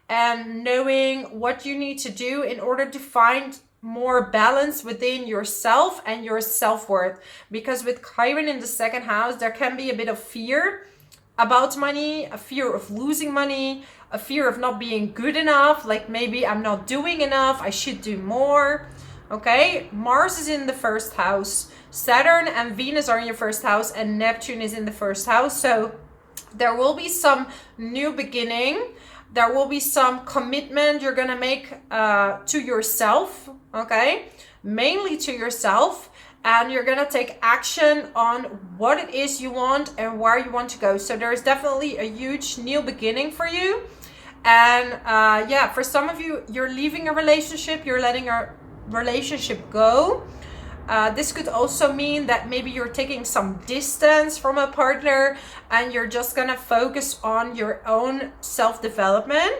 and knowing what you need to do in order to find more balance within yourself and your self-worth. Because with Chiron in the 2nd house, there can be a bit of fear about money, a fear of losing money, a fear of not being good enough, like maybe I'm not doing enough, I should do more, okay? Mars is in the 1st house. Saturn and Venus are in your 1st house, and Neptune is in the 1st house. So there will be some new beginning. There will be some commitment you're gonna make to yourself, okay? Mainly to yourself. And you're gonna take action on what it is you want and where you want to go. So there's definitely a huge new beginning for you. And for some of you, you're leaving a relationship, you're letting a relationship go. This could also mean that maybe you're taking some distance from a partner and you're just gonna focus on your own self-development.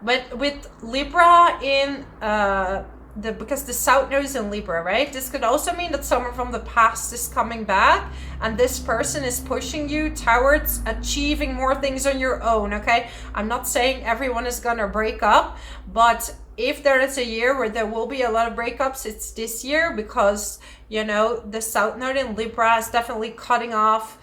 But with Libra in because the South Node is in Libra, right? This could also mean that someone from the past is coming back and this person is pushing you towards achieving more things on your own, okay? I'm not saying everyone is gonna break up, but if there is a year where there will be a lot of breakups, it's this year, because, you know, the South Node in Libra is definitely cutting off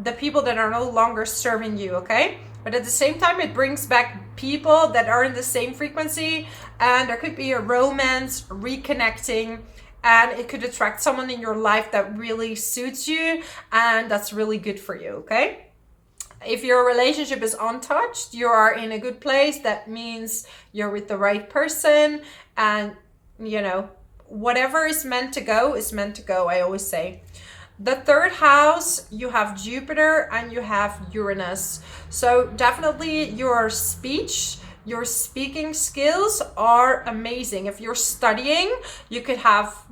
the people that are no longer serving you, okay? But at the same time, it brings back people that are in the same frequency, and there could be a romance, reconnecting, and it could attract someone in your life that really suits you, and that's really good for you, okay? If your relationship is untouched, you are in a good place. That means you're with the right person, and, you know, whatever is meant to go is meant to go, I always say. The third house, you have Jupiter and you have Uranus. So definitely your speech, your speaking skills are amazing. If you're studying, you could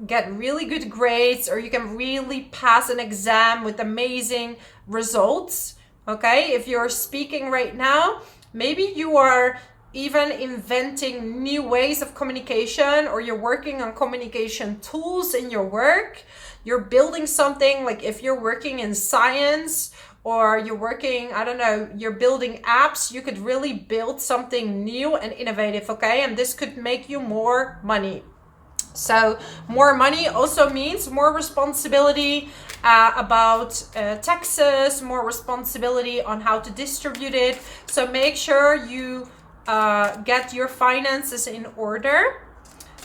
get really good grades, or you can really pass an exam with amazing results. Okay, if you're speaking right now, maybe you are even inventing new ways of communication, or you're working on communication tools in your work. You're building something, like if you're working in science, or you're working, I don't know, you're building apps, you could really build something new and innovative, okay? And this could make you more money. So more money also means more responsibility about taxes, more responsibility on how to distribute it. So make sure you get your finances in order,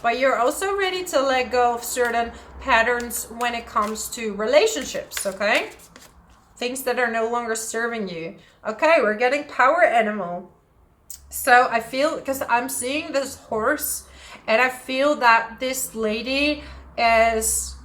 but you're also ready to let go of certain patterns when it comes to relationships, okay? Things that are no longer serving you. Okay, we're getting power animal. So I feel, because I'm seeing this horse, and I feel that this lady is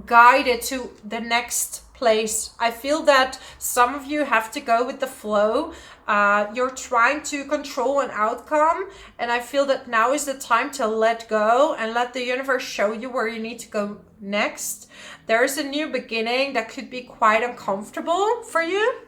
guided to the next place. I feel that some of you have to go with the flow. You're trying to control an outcome, and I feel that now is the time to let go and let the universe show you where you need to go next. There is a new beginning that could be quite uncomfortable for you.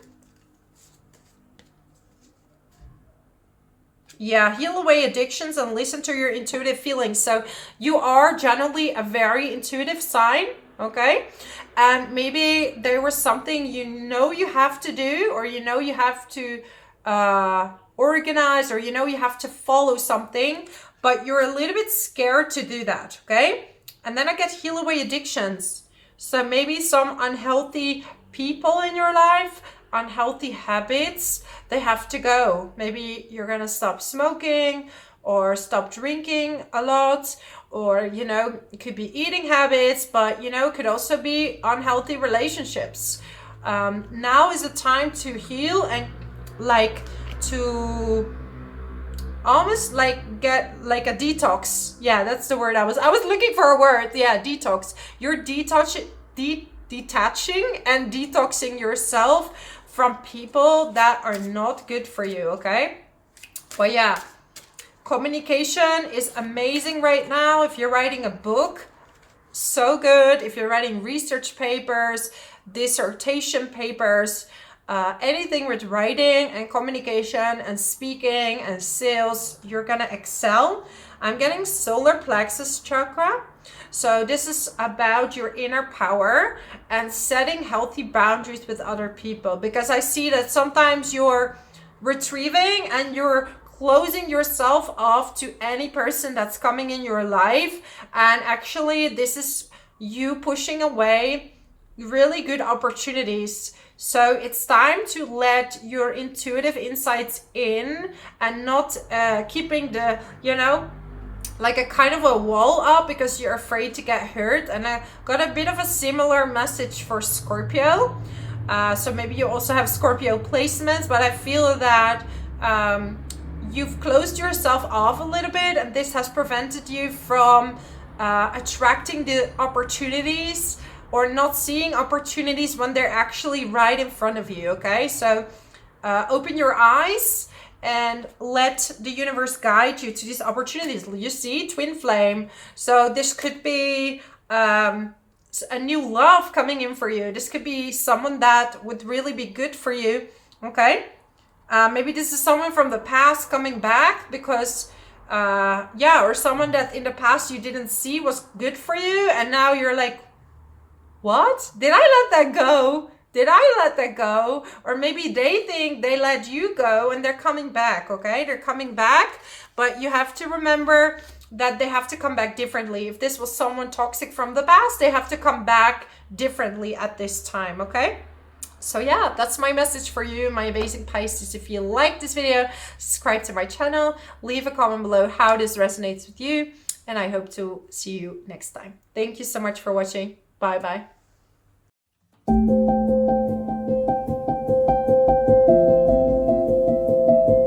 Yeah, heal away addictions and listen to your intuitive feelings. So you are generally a very intuitive sign, okay? And maybe there was something you know you have to do, or you know you have to organize, or you know you have to follow something, but you're a little bit scared to do that, okay? And then I get heal away addictions. So maybe some unhealthy people in your life, unhealthy habits, they have to go. Maybe you're gonna stop smoking or stop drinking a lot, or, you know, it could be eating habits, but, you know, it could also be unhealthy relationships. Now is the time to heal and like to almost like get like a detox. Yeah, that's the word I was looking for a word. Yeah, detox. You're detaching and detoxing yourself from people that are not good for you, okay? But yeah, communication is amazing right now. If you're writing a book, so good. If you're writing research papers, dissertation papers, anything with writing and communication and speaking and sales, you're gonna excel. I'm getting solar plexus chakra. So this is about your inner power and setting healthy boundaries with other people, because I see that sometimes you're retrieving and you're closing yourself off to any person that's coming in your life, and actually this is you pushing away really good opportunities. So it's time to let your intuitive insights in and not keeping the, you know, like a kind of a wall up because you're afraid to get hurt. And I got a bit of a similar message for Scorpio. So maybe you also have Scorpio placements, but I feel that you've closed yourself off a little bit, and this has prevented you from attracting the opportunities, or not seeing opportunities when they're actually right in front of you, okay? So open your eyes and let the universe guide you to these opportunities. You see, twin flame. So this could be a new love coming in for you. This could be someone that would really be good for you. Okay. Maybe this is someone from the past coming back because, yeah, or someone that in the past you didn't see was good for you. And now you're like, what? Did I let that go? Did I let that go? Or maybe they think they let you go and they're coming back, okay? They're coming back, but you have to remember that they have to come back differently. If this was someone toxic from the past, they have to come back differently at this time, okay? So yeah, that's my message for you, my amazing Pisces. If you like this video, subscribe to my channel, leave a comment below how this resonates with you, and I hope to see you next time. Thank you so much for watching. Bye bye.